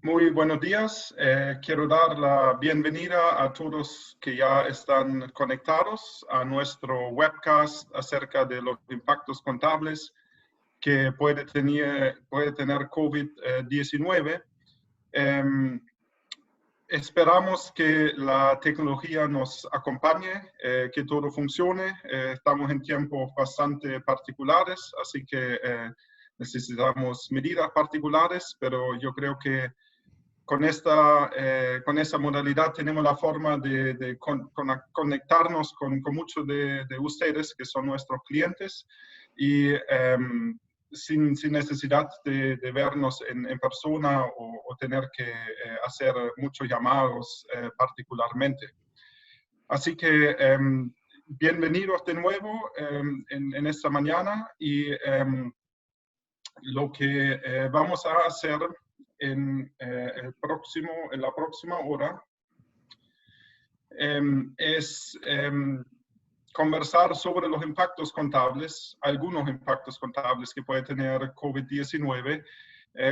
Muy buenos días. Quiero dar la bienvenida a todos que ya están conectados a nuestro webcast acerca de los impactos contables que puede tener COVID-19. Esperamos que la tecnología nos acompañe, que todo funcione. Estamos en tiempos bastante particulares, así que necesitamos medidas particulares, pero yo creo que con esa modalidad tenemos la forma de conectarnos con muchos de ustedes que son nuestros clientes y sin necesidad de vernos en persona o tener que hacer muchos llamados particularmente. Así que bienvenidos de nuevo en esta mañana y lo que vamos a hacer en la próxima hora es conversar sobre los impactos contables, algunos impactos contables que puede tener COVID-19.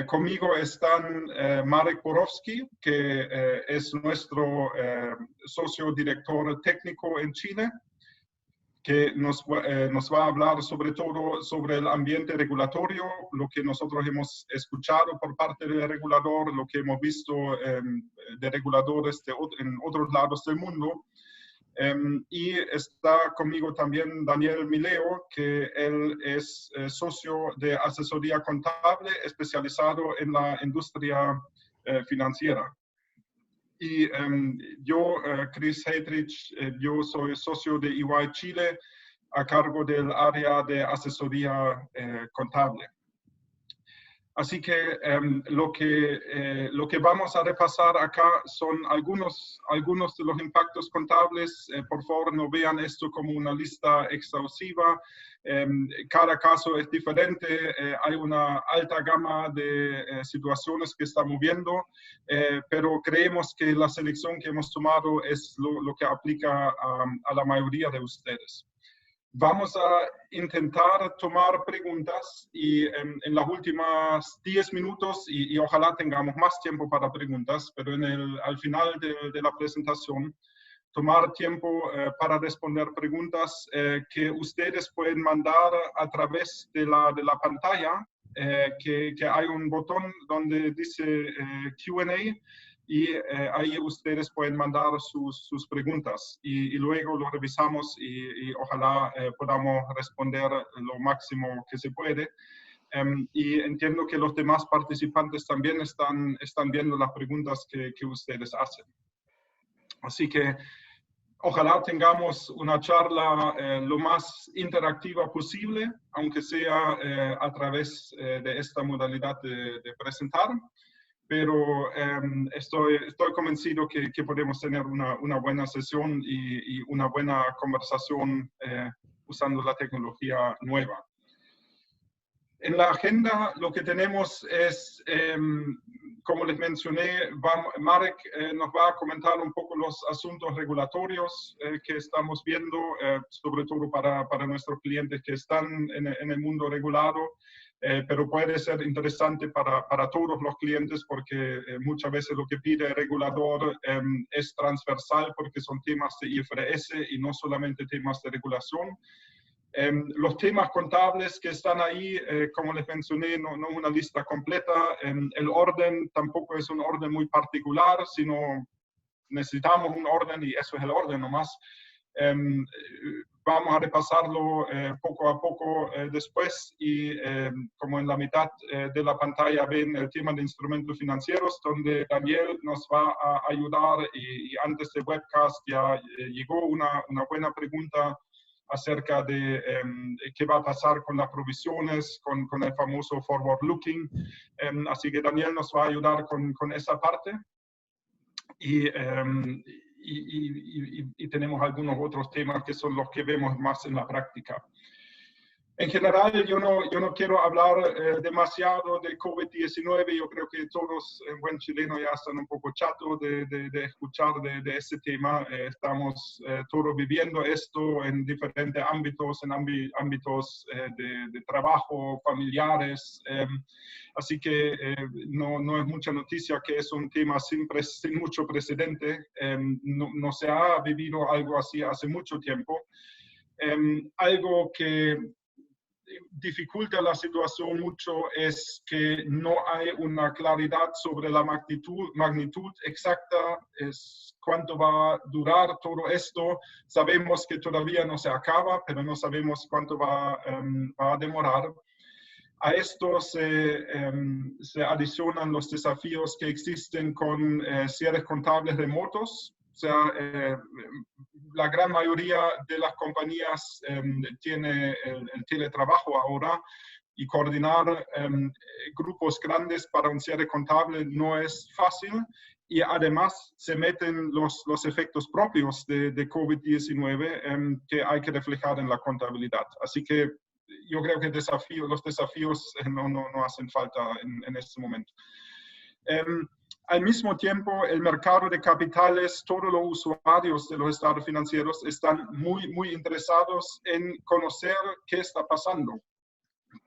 Conmigo están Marek Borowski, que es nuestro socio director técnico en Chile, que nos va a hablar sobre todo sobre el ambiente regulatorio, lo que nosotros hemos escuchado por parte del regulador, lo que hemos visto de reguladores en otros lados del mundo. Y está conmigo también Daniel Mileo, que él es socio de asesoría contable especializado en la industria financiera. Y yo, Chris Heydrich, yo soy socio de EY Chile a cargo del área de asesoría contable. Así que lo que vamos a repasar acá son algunos de los impactos contables. Por favor, no vean esto como una lista exhaustiva. Cada caso es diferente. Hay una alta gama de situaciones que estamos viendo, pero creemos que la selección que hemos tomado es lo que aplica a la mayoría de ustedes. Vamos a intentar tomar preguntas y en las últimas 10 minutos, y ojalá tengamos más tiempo para preguntas, pero al final de la presentación, tomar tiempo para responder preguntas que ustedes pueden mandar a través de la pantalla, que hay un botón donde dice Q&A, y ahí ustedes pueden mandar sus preguntas y luego lo revisamos y ojalá podamos responder lo máximo que se puede. Y entiendo que los demás participantes también están viendo las preguntas que ustedes hacen. Así que ojalá tengamos una charla lo más interactiva posible, aunque sea a través de esta modalidad de presentar. Pero estoy convencido que podemos tener una buena sesión y una buena conversación usando la tecnología nueva. En la agenda lo que tenemos es, como les mencioné, Marek nos va a comentar un poco los asuntos regulatorios que estamos viendo, sobre todo para nuestros clientes que están en el mundo regulado. Pero puede ser interesante para todos los clientes porque muchas veces lo que pide el regulador es transversal porque son temas de IFRS y no solamente temas de regulación. Los temas contables que están ahí, como les mencioné, no es una lista completa. El orden tampoco es un orden muy particular, sino necesitamos un orden y eso es el orden nomás. Vamos a repasarlo poco a poco después y como en la mitad de la pantalla ven el tema de instrumentos financieros donde Daniel nos va a ayudar y antes del webcast ya llegó una buena pregunta acerca de qué va a pasar con las provisiones, con el famoso forward looking. Así que Daniel nos va a ayudar con esa parte. Y tenemos algunos otros temas que son los que vemos más en la práctica. En general, yo no quiero hablar demasiado de COVID-19. Yo creo que todos en buen chileno ya están un poco chatos de escuchar de ese tema. Estamos todos viviendo esto en diferentes ámbitos, en ámbitos de trabajo, familiares. Así que no es mucha noticia que es un tema sin mucho precedente. No se ha vivido algo así hace mucho tiempo. Algo que dificulta la situación mucho es que no hay una claridad sobre la magnitud exacta, es cuánto va a durar todo esto. Sabemos que todavía no se acaba, pero no sabemos cuánto va a demorar. A esto se adicionan los desafíos que existen con cierres contables remotos. O sea, la gran mayoría de las compañías tiene el teletrabajo ahora y coordinar grupos grandes para un cierre contable no es fácil y además se meten los efectos propios de COVID-19 que hay que reflejar en la contabilidad. Así que yo creo que los desafíos no hacen falta en este momento. Al mismo tiempo, el mercado de capitales, todos los usuarios de los estados financieros están muy interesados en conocer qué está pasando.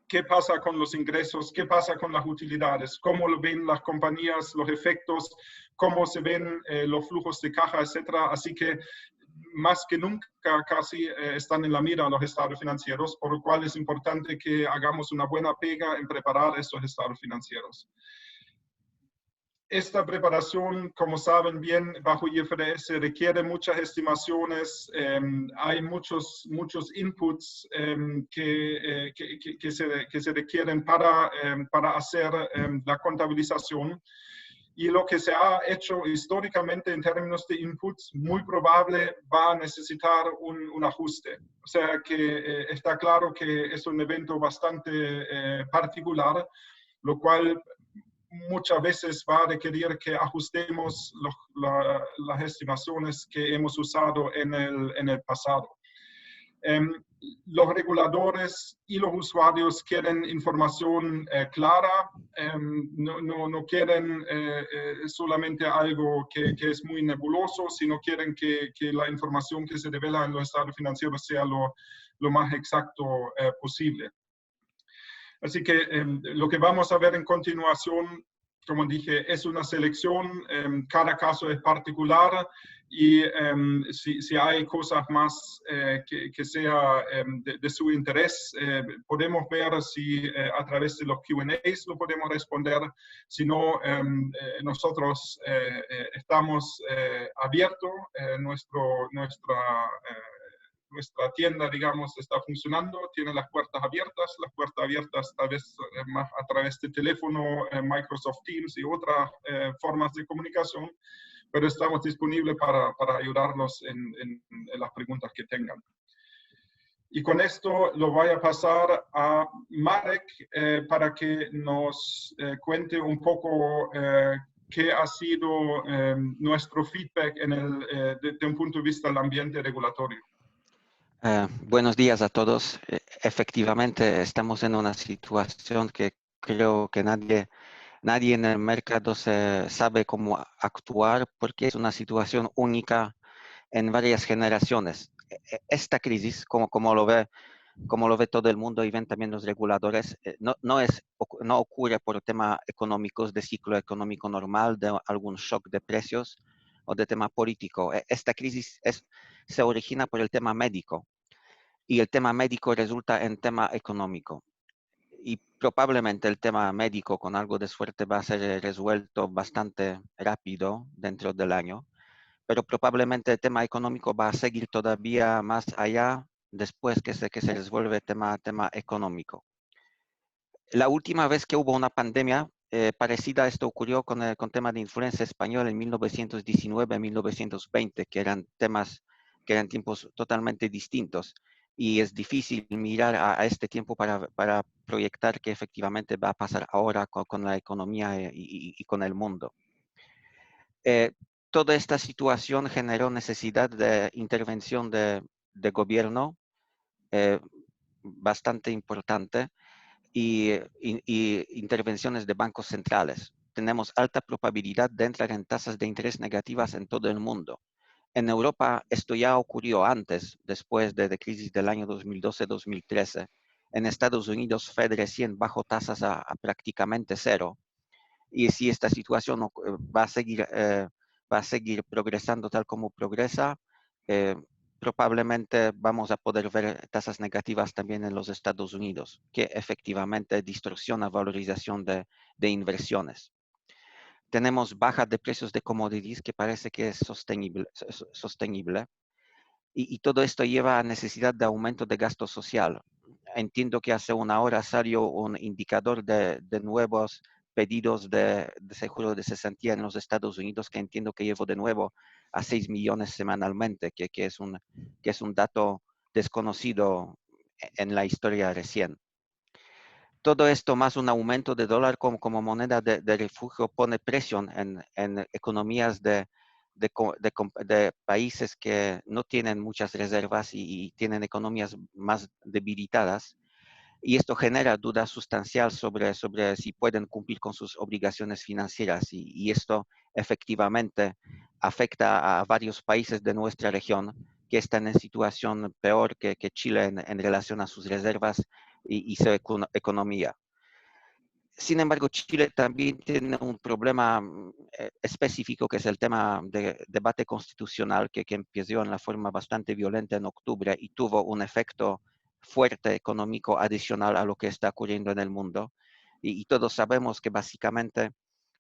¿Qué pasa con los ingresos? ¿Qué pasa con las utilidades? ¿Cómo lo ven las compañías, los efectos? ¿Cómo se ven los flujos de caja, etcétera? Así que más que nunca casi están en la mira los estados financieros, por lo cual es importante que hagamos una buena pega en preparar estos estados financieros. Esta preparación, como saben bien, bajo IFRS requiere muchas estimaciones, hay muchos inputs que se requieren para hacer la contabilización. Y lo que se ha hecho históricamente en términos de inputs, muy probable va a necesitar un ajuste. O sea que está claro que es un evento bastante particular, lo cual muchas veces va a requerir que ajustemos las estimaciones que hemos usado en el pasado. Los reguladores y los usuarios quieren información clara, no quieren solamente algo que es muy nebuloso, sino quieren que la información que se revela en los estados financieros sea lo más exacto posible. Así que lo que vamos a ver en continuación, como dije, es una selección, cada caso es particular y si hay cosas más que sea de su interés, podemos ver si a través de los Q&As lo podemos responder. Si no, nosotros estamos abiertos, nuestra tienda, digamos, está funcionando, tiene las puertas abiertas tal vez más a través de teléfono, Microsoft Teams y otras formas de comunicación, pero estamos disponibles para ayudarlos en las preguntas que tengan. Y con esto lo voy a pasar a Marek para que nos cuente un poco qué ha sido nuestro feedback desde un punto de vista del ambiente regulatorio. Buenos días a todos. Efectivamente, estamos en una situación que creo que nadie en el mercado sabe cómo actuar porque es una situación única en varias generaciones. Esta crisis, como lo ve todo el mundo y ven también los reguladores, no ocurre por temas económicos, de ciclo económico normal, de algún shock de precios o de tema político. Esta crisis se origina por el tema médico. Y el tema médico resulta en tema económico. Y probablemente el tema médico, con algo de suerte, va a ser resuelto bastante rápido dentro del año, pero probablemente el tema económico va a seguir todavía más allá después que se resuelve el tema económico. La última vez que hubo una pandemia parecida a esto ocurrió con el tema de influenza española en 1919-1920, que eran tiempos totalmente distintos. Y es difícil mirar a este tiempo para proyectar qué efectivamente va a pasar ahora con la economía y con el mundo. Toda esta situación generó necesidad de intervención de gobierno, bastante importante y intervenciones de bancos centrales. Tenemos alta probabilidad de entrar en tasas de interés negativas en todo el mundo. En Europa esto ya ocurrió antes, después de la crisis del año 2012-2013. En Estados Unidos, Fed recién bajó tasas a prácticamente cero. Y si esta situación va a seguir progresando tal como progresa, eh, probablemente vamos a poder ver tasas negativas también en los Estados Unidos, que efectivamente distorsiona valorización de inversiones. Tenemos baja de precios de commodities que parece que es sostenible y todo esto lleva a necesidad de aumento de gasto social. Entiendo que hace una hora salió un indicador de nuevos pedidos de seguro de cesantía en los Estados Unidos, que entiendo que llevo de nuevo a 6 millones semanalmente, que es un dato desconocido en la historia recién. Todo esto más un aumento de dólar como moneda de refugio pone presión en economías de países que no tienen muchas reservas y tienen economías más debilitadas. Y esto genera duda sustancial sobre si pueden cumplir con sus obligaciones financieras. Y esto efectivamente afecta a varios países de nuestra región que están en situación peor que Chile en relación a sus reservas y su economía. Sin embargo, Chile también tiene un problema específico, que es el tema de debate constitucional, que empezó en la forma bastante violenta en octubre y tuvo un efecto fuerte económico adicional a lo que está ocurriendo en el mundo. Y todos sabemos que básicamente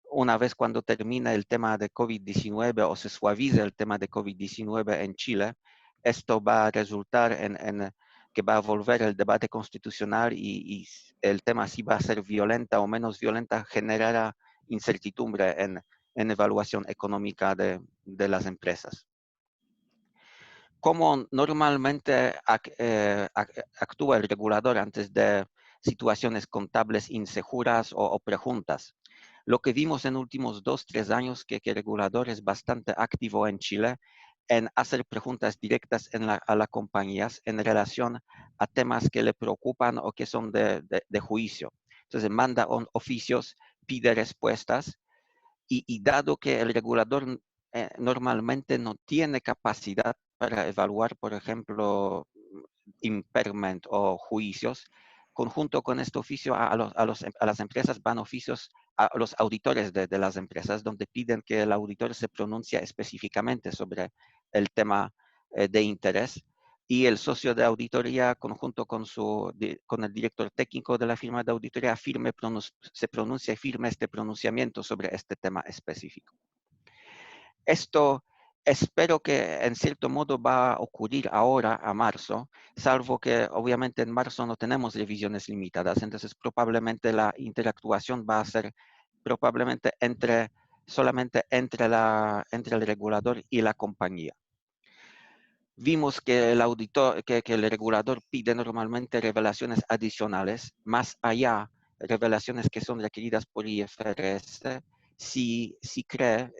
una vez cuando termina el tema de COVID-19 o se suaviza el tema de COVID-19 en Chile, esto va a resultar en que va a volver el debate constitucional y el tema si va a ser violenta o menos violenta generará incertidumbre en evaluación económica de las empresas. ¿Cómo normalmente actúa el regulador antes de situaciones contables inseguras o preguntas? Lo que vimos en últimos 2-3 años que el regulador es bastante activo en Chile en hacer preguntas directas a las compañías en relación a temas que le preocupan o que son de juicio. Entonces manda oficios, pide respuestas y dado que el regulador normalmente no tiene capacidad para evaluar, por ejemplo, impairment o juicios, conjunto con este oficio a las empresas van oficios a los auditores de las empresas, donde piden que el auditor se pronuncie específicamente sobre el tema de interés. Y el socio de auditoría, conjunto con el director técnico de la firma de auditoría, se pronuncia y firme este pronunciamiento sobre este tema específico. Esto espero que en cierto modo va a ocurrir ahora a marzo, salvo que obviamente en marzo no tenemos revisiones limitadas, entonces probablemente la interactuación va a ser probablemente solamente entre el regulador y la compañía. Vimos que el regulador pide normalmente revelaciones adicionales, más allá revelaciones que son requeridas por IFRS, si cree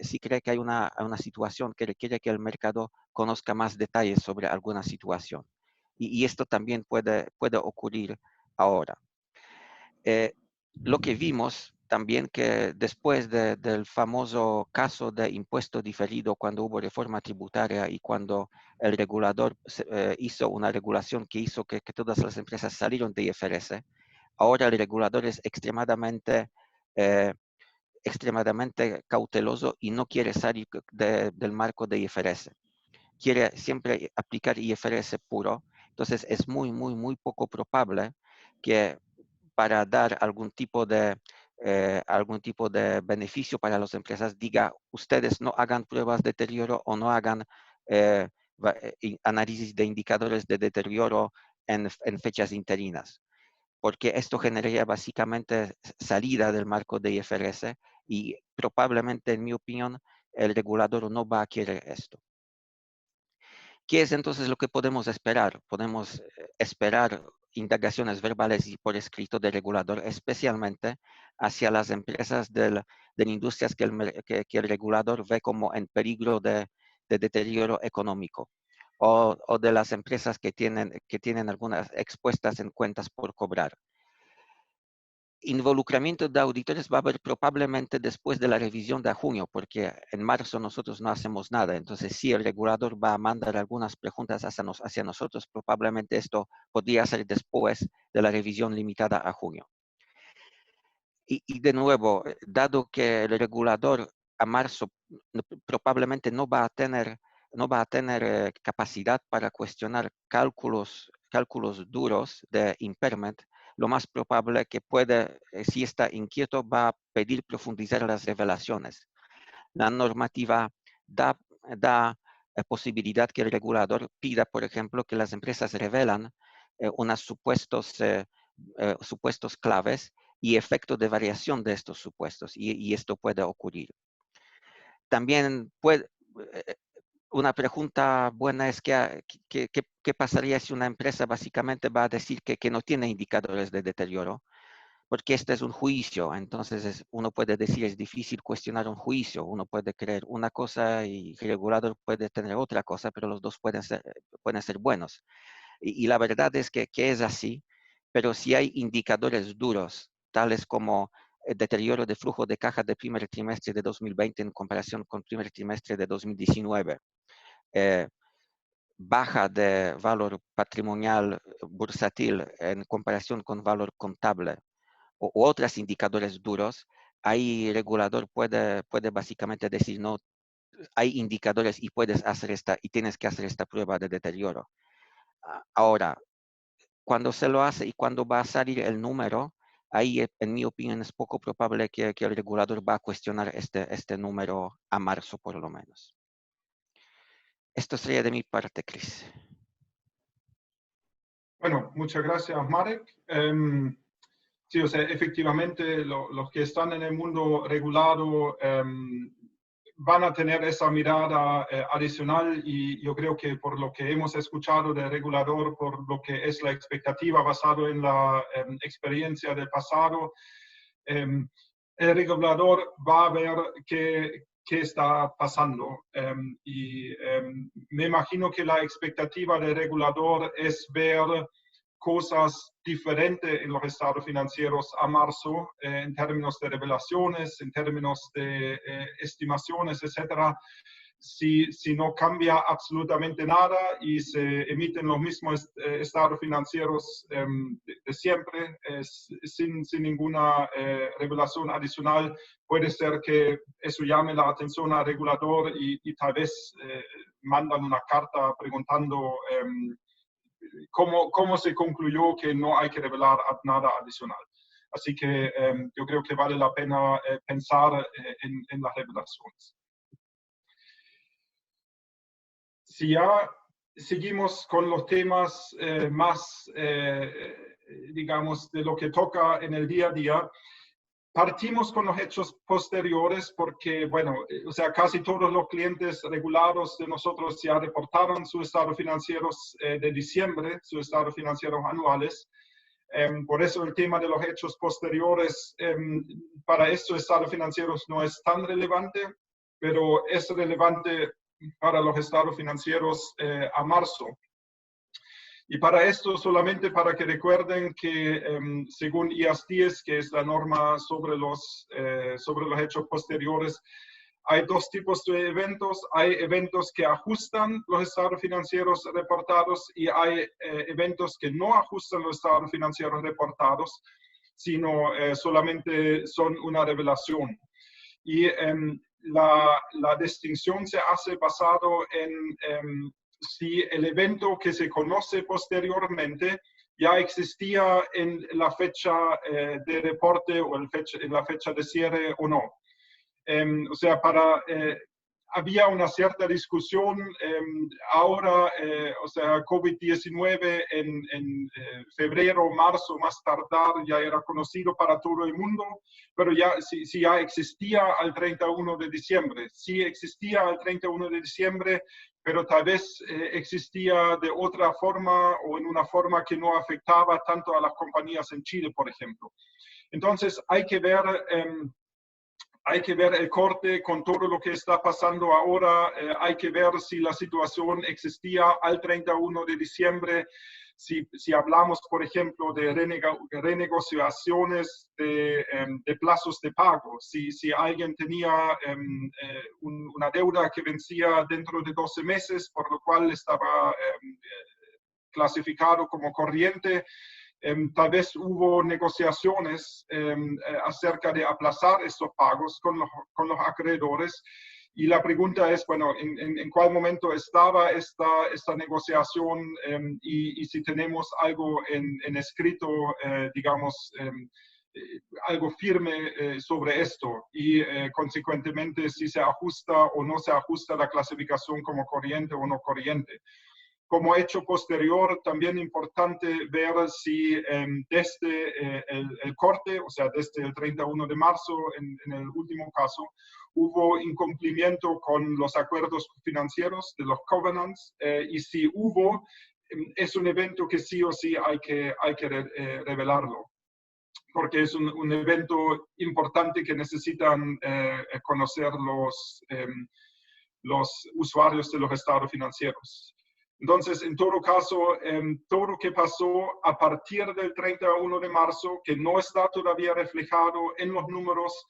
que hay una situación que requiere que el mercado conozca más detalles sobre alguna situación. Y esto también puede ocurrir ahora. Lo que vimos también que después del famoso caso de impuesto diferido, cuando hubo reforma tributaria y cuando el regulador hizo una regulación que hizo que todas las empresas salieron de IFRS, ahora el regulador es extremadamente cauteloso y no quiere salir del marco de IFRS. Quiere siempre aplicar IFRS puro. Entonces es muy, muy, muy poco probable que para dar algún tipo de beneficio para las empresas diga, ustedes no hagan pruebas de deterioro o no hagan análisis de indicadores de deterioro en fechas interinas, porque esto generaría básicamente salida del marco de IFRS y probablemente, en mi opinión, el regulador no va a querer esto. ¿Qué es entonces lo que podemos esperar? Podemos esperar indagaciones verbales y por escrito del regulador, especialmente hacia las empresas de industrias que el regulador ve como en peligro de deterioro económico. o de las empresas que tienen algunas expuestas en cuentas por cobrar. Involucramiento de auditores va a haber probablemente después de la revisión de junio, porque en marzo nosotros no hacemos nada. Entonces, si el regulador va a mandar algunas preguntas hacia nosotros, probablemente esto podría ser después de la revisión limitada a junio. Y de nuevo, dado que el regulador a marzo probablemente no va a tener capacidad para cuestionar cálculos duros de impairment, lo más probable que puede, si está inquieto, va a pedir profundizar las revelaciones. La normativa da posibilidad que el regulador pida, por ejemplo, que las empresas revelan unos supuestos claves y efecto de variación de estos supuestos, y esto puede ocurrir. También una pregunta buena es ¿qué pasaría si una empresa básicamente va a decir que no tiene indicadores de deterioro? Porque este es un juicio, entonces uno puede decir es difícil cuestionar un juicio, uno puede creer una cosa y el regulador puede tener otra cosa, pero los dos pueden ser buenos. Y la verdad es que es así, pero si hay indicadores duros, tales como el deterioro de flujo de caja del primer trimestre de 2020 en comparación con el primer trimestre de 2019, baja de valor patrimonial bursátil en comparación con valor contable u otros indicadores duros, ahí el regulador puede básicamente decir, no, hay indicadores y tienes que hacer esta prueba de deterioro. Ahora, cuando se lo hace y cuando va a salir el número, ahí en mi opinión es poco probable que el regulador va a cuestionar este número a marzo por lo menos. Esto sería de mi parte, Chris. Bueno, muchas gracias, Marek. Sí, o sea, efectivamente los que están en el mundo regulado van a tener esa mirada adicional, y yo creo que por lo que hemos escuchado del regulador, por lo que es la expectativa basado en la experiencia del pasado, el regulador va a ver qué está pasando. Me imagino que la expectativa del regulador es ver cosas diferentes en los estados financieros a marzo, en términos de revelaciones, en términos de estimaciones, etcétera. Si no cambia absolutamente nada y se emiten los mismos estados financieros de siempre, sin ninguna revelación adicional, puede ser que eso llame la atención al regulador y tal vez mandan una carta preguntando cómo se concluyó que no hay que revelar nada adicional. Así que yo creo que vale la pena pensar en las revelaciones. Si ya seguimos con los temas más, digamos, de lo que toca en el día a día, partimos con los hechos posteriores porque, bueno, o sea, casi todos los clientes regulados de nosotros ya reportaron sus estados financieros de diciembre, sus estados financieros anuales. Por eso el tema de los hechos posteriores para estos estados financieros no es tan relevante, pero es relevante para los estados financieros a marzo. Y para esto, solamente para que recuerden que según IAS 10, que es la norma sobre los hechos posteriores, hay dos tipos de eventos. Hay eventos que ajustan los estados financieros reportados y hay eventos que no ajustan los estados financieros reportados, sino solamente son una revelación. Y la distinción se hace basado en si el evento que se conoce posteriormente ya existía en la fecha de reporte o en la fecha de cierre o no. O sea, había una cierta discusión ahora, o sea, COVID-19 en febrero, marzo, más tardar, ya era conocido para todo el mundo, pero ya si ya existía al 31 de diciembre, sí existía al 31 de diciembre, pero tal vez existía de otra forma o en una forma que no afectaba tanto a las compañías en Chile, por ejemplo. Entonces hay que ver hay que ver el corte con todo lo que está pasando ahora, hay que ver si la situación existía al 31 de diciembre, si hablamos, por ejemplo, de renegociaciones de plazos de pago, si alguien tenía una deuda que vencía dentro de 12 meses, por lo cual estaba clasificado como corriente, tal vez hubo negociaciones acerca de aplazar estos pagos con los acreedores. Y la pregunta es, bueno, ¿en cuál momento estaba esta negociación y si tenemos algo en escrito, digamos, algo firme sobre esto y consecuentemente si se ajusta o no se ajusta la clasificación como corriente o no corriente. Como hecho posterior, también importante ver si desde el corte, o sea, desde el 31 de marzo, en el último caso, hubo incumplimiento con los acuerdos financieros de los covenants, y si hubo, es un evento que sí o sí hay que revelarlo, porque es un evento importante que necesitan conocer los usuarios de los estados financieros. Entonces, en todo caso, todo lo que pasó a partir del 31 de marzo, que no está todavía reflejado en los números,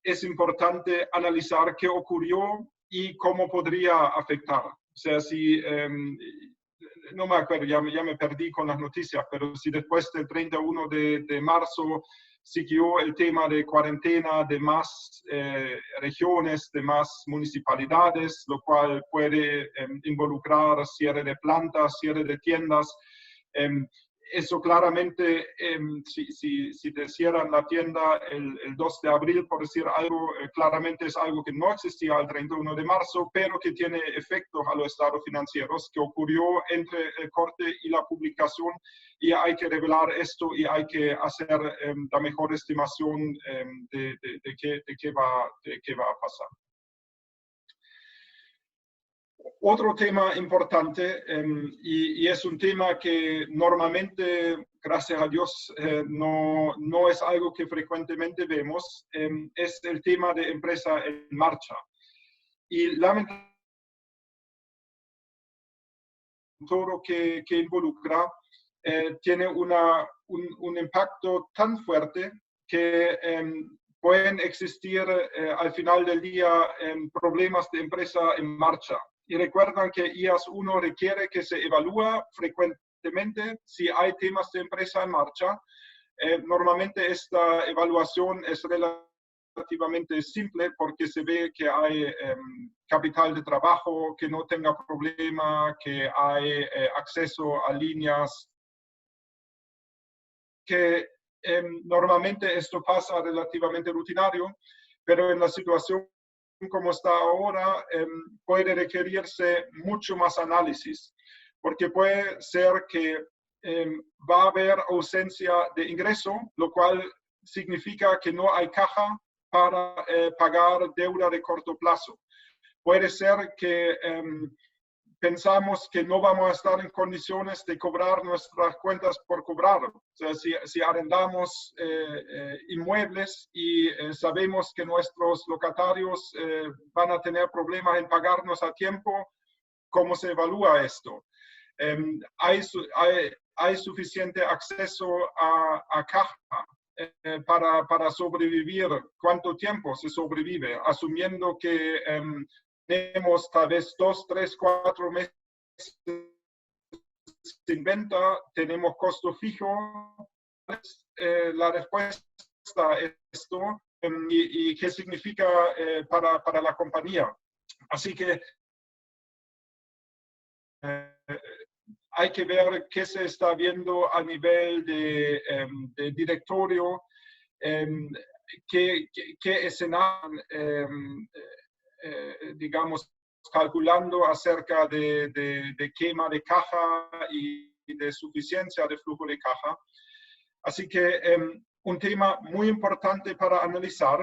es importante analizar qué ocurrió y cómo podría afectar. O sea, si, no me acuerdo, ya me perdí con las noticias, pero si después del 31 de marzo siguió el tema de cuarentena de más regiones, de más municipalidades, lo cual puede involucrar cierre de plantas, cierre de tiendas. Eso claramente, si te cierran la tienda el 2 de abril, por decir algo, claramente es algo que no existía el 31 de marzo, pero que tiene efectos a los estados financieros, que ocurrió entre el corte y la publicación, y hay que revelar esto y hay que hacer la mejor estimación de qué va a pasar. Otro tema importante, y es un tema que normalmente, gracias a Dios, no es algo que frecuentemente vemos, es el tema de empresa en marcha. Y lamentablemente, todo lo que involucra tiene un impacto tan fuerte que pueden existir al final del día problemas de empresa en marcha. Y recuerdan que IAS 1 requiere que se evalúe frecuentemente si hay temas de empresa en marcha. Normalmente esta evaluación es relativamente simple porque se ve que hay capital de trabajo que no tenga problema, que hay acceso a líneas, que normalmente esto pasa relativamente rutinario, pero en la situación como está ahora, puede requerirse mucho más análisis, porque puede ser que va a haber ausencia de ingreso, lo cual significa que no hay caja para pagar deuda de corto plazo. Puede ser que pensamos que no vamos a estar en condiciones de cobrar nuestras cuentas por cobrar. O sea, si arrendamos inmuebles y sabemos que nuestros locatarios van a tener problemas en pagarnos a tiempo, ¿cómo se evalúa esto? ¿Hay suficiente acceso a caja para sobrevivir? ¿Cuánto tiempo se sobrevive? Asumiendo que tenemos tal vez 2, 3, 4 meses sin venta, tenemos costo fijo. La respuesta es esto y qué significa para la compañía. Así que hay que ver qué se está viendo a nivel de directorio, qué escenario digamos, calculando acerca de quema de caja y de suficiencia de flujo de caja. Así que un tema muy importante para analizar,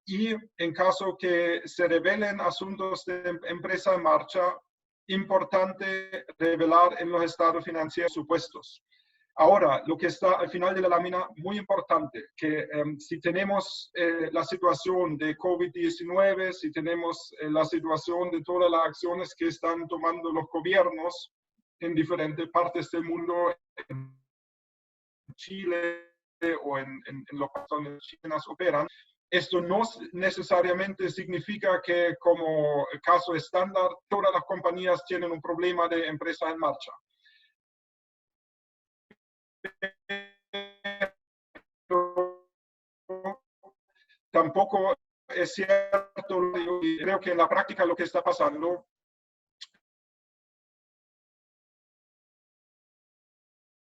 y en caso que se revelen asuntos de empresa en marcha, importante revelar en los estados financieros supuestos. Ahora, lo que está al final de la lámina, muy importante, que si tenemos la situación de COVID-19, si tenemos la situación de todas las acciones que están tomando los gobiernos en diferentes partes del mundo, en Chile o en los países donde chilenas operan, esto no necesariamente significa que como caso estándar todas las compañías tienen un problema de empresa en marcha. Tampoco es cierto, y creo que en la práctica lo que está pasando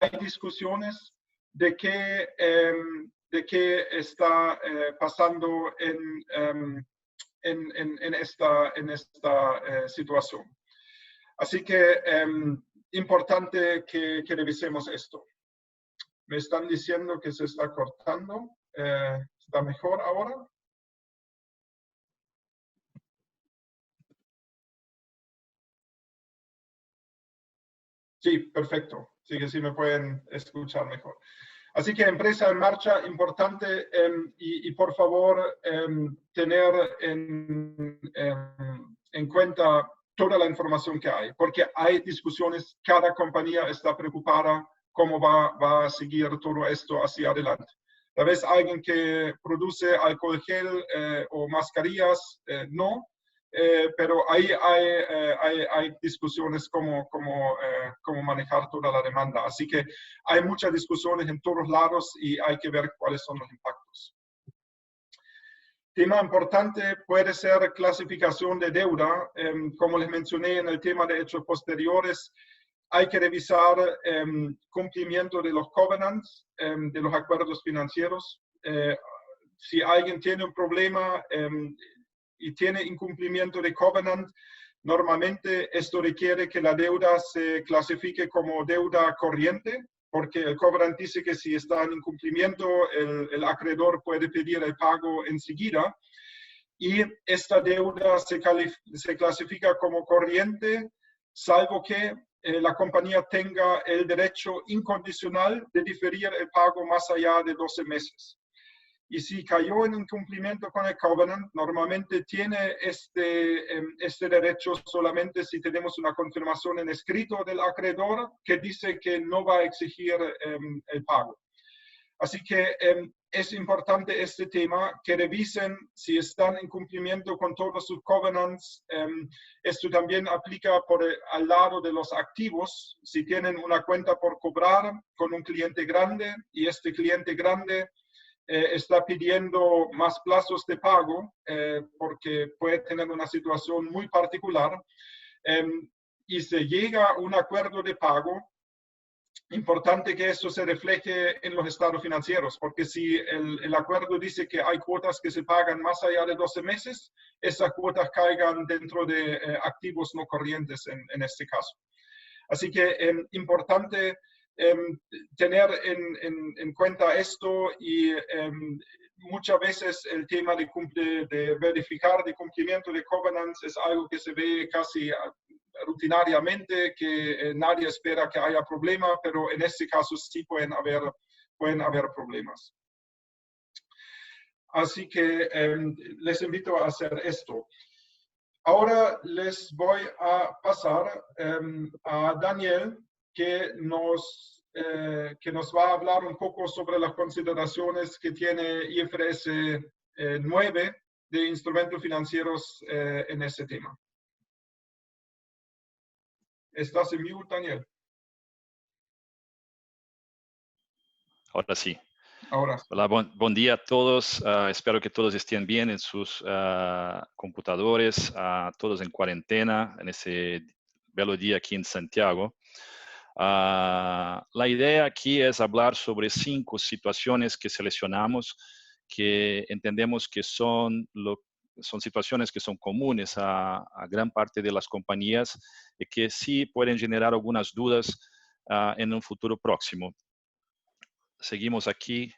hay discusiones de qué está pasando en esta situación. Así que importante que revisemos esto. Me están diciendo que se está cortando. ¿Está mejor ahora? Sí, perfecto. Sí que sí me pueden escuchar mejor. Así que empresa en marcha, importante, y por favor tener en cuenta toda la información que hay, porque hay discusiones, cada compañía está preocupada cómo va a seguir todo esto hacia adelante. Tal vez alguien que produce alcohol gel o mascarillas, no, pero ahí hay discusiones cómo manejar toda la demanda. Así que hay muchas discusiones en todos lados y hay que ver cuáles son los impactos. Tema importante puede ser clasificación de deuda. Como les mencioné en el tema de hechos posteriores, hay que revisar cumplimiento de los covenants, de los acuerdos financieros. Si alguien tiene un problema y tiene incumplimiento de covenant, normalmente esto requiere que la deuda se clasifique como deuda corriente, porque el covenant dice que si está en incumplimiento, el acreedor puede pedir el pago enseguida. Y esta deuda se clasifica como corriente, salvo que la compañía tenga el derecho incondicional de diferir el pago más allá de 12 meses. Y si cayó en incumplimiento con el covenant, normalmente tiene este derecho solamente si tenemos una confirmación en escrito del acreedor que dice que no va a exigir el pago. Así que es importante este tema, que revisen si están en cumplimiento con todos sus covenants. Esto también aplica al lado de los activos. Si tienen una cuenta por cobrar con un cliente grande y este cliente grande está pidiendo más plazos de pago porque puede tener una situación muy particular y se llega a un acuerdo de pago, importante que esto se refleje en los estados financieros, porque si el acuerdo dice que hay cuotas que se pagan más allá de 12 meses, esas cuotas caigan dentro de activos no corrientes en este caso. Así que importante tener en cuenta esto y muchas veces el tema de verificar de cumplimiento de covenants es algo que se ve casi rutinariamente, que nadie espera que haya problema, pero en este caso sí pueden haber problemas. Así que les invito a hacer esto. Ahora les voy a pasar a Daniel, que nos va a hablar un poco sobre las consideraciones que tiene IFRS 9 de instrumentos financieros en ese tema. ¿Estás en mute, Daniel? Ahora sí. Ahora. Hola, buen día a todos. Espero que todos estén bien en sus computadores, todos en cuarentena en ese bello día aquí en Santiago. La idea aquí es hablar sobre 5 situaciones que seleccionamos que entendemos que son situaciones que son comunes a gran parte de las compañías y que sí pueden generar algunas dudas en un futuro próximo. Seguimos aquí.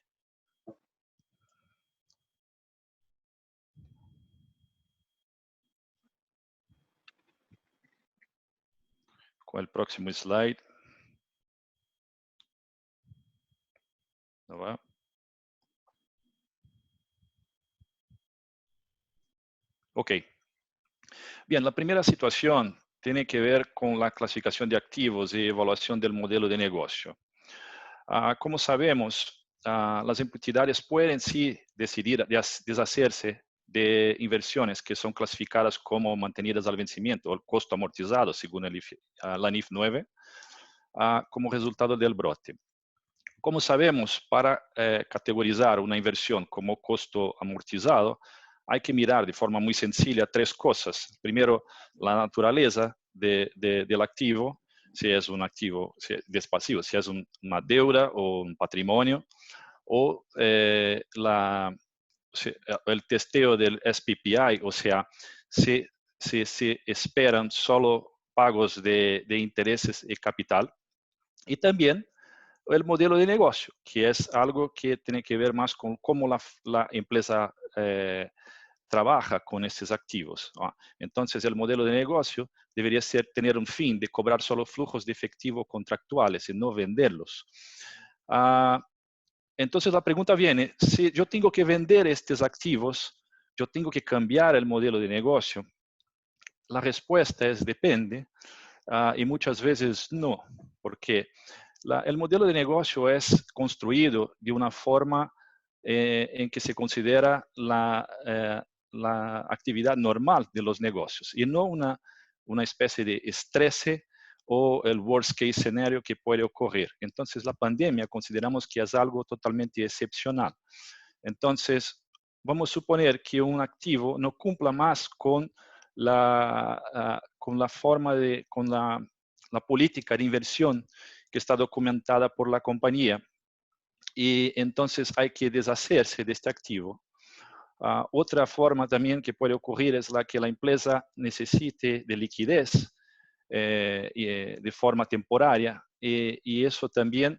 Con el próximo slide. ¿No va? Ok. Bien, la primera situación tiene que ver con la clasificación de activos y evaluación del modelo de negocio. Como sabemos, las entidades pueden sí decidir deshacerse de inversiones que son clasificadas como mantenidas al vencimiento o el costo amortizado, según la NIF 9, como resultado del brote. Como sabemos, para categorizar una inversión como costo amortizado, hay que mirar de forma muy sencilla tres cosas. Primero, la naturaleza del activo, si es un activo pasivo, si es una deuda o un patrimonio, o el testeo del SPPI, o sea, si se esperan solo pagos de intereses y capital. Y también el modelo de negocio, que es algo que tiene que ver más con cómo la empresa trabaja con estos activos. Entonces, el modelo de negocio debería tener un fin de cobrar solo flujos de efectivo contractuales y no venderlos. Entonces, la pregunta viene, si yo tengo que vender estos activos, yo tengo que cambiar el modelo de negocio. La respuesta es depende, y muchas veces no, porque el modelo de negocio es construido de una forma en que se considera la actividad normal de los negocios y no una especie de estrés o el worst case scenario que puede ocurrir. Entonces, la pandemia consideramos que es algo totalmente excepcional. Entonces, vamos a suponer que un activo no cumpla más con la política de inversión que está documentada por la compañía, y entonces hay que deshacerse de este activo. Otra forma también que puede ocurrir es la que la empresa necesite de liquidez de forma temporaria, y eso también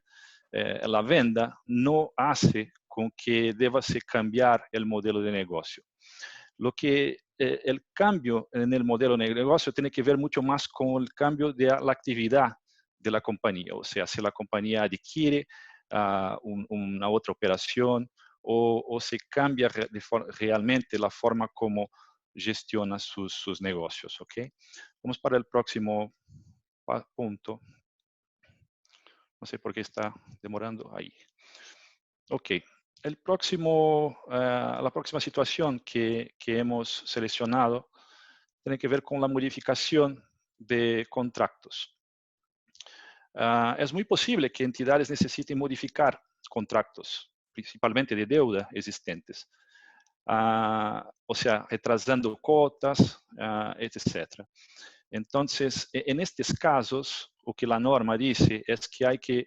la venda no hace con que deba cambiar el modelo de negocio. Lo que el cambio en el modelo de negocio tiene que ver mucho más con el cambio de la actividad de la compañía, o sea, si la compañía adquiere una otra operación o se cambia realmente la forma como gestiona sus negocios, ¿ok? Vamos para el próximo punto. No sé por qué está demorando ahí. Ok. La próxima situación que hemos seleccionado tiene que ver con la modificación de contratos. Es muy posible que entidades necesiten modificar contratos, principalmente de deuda existentes. O sea, retrasando cuotas, etc. Entonces, en estos casos, lo que la norma dice es que hay que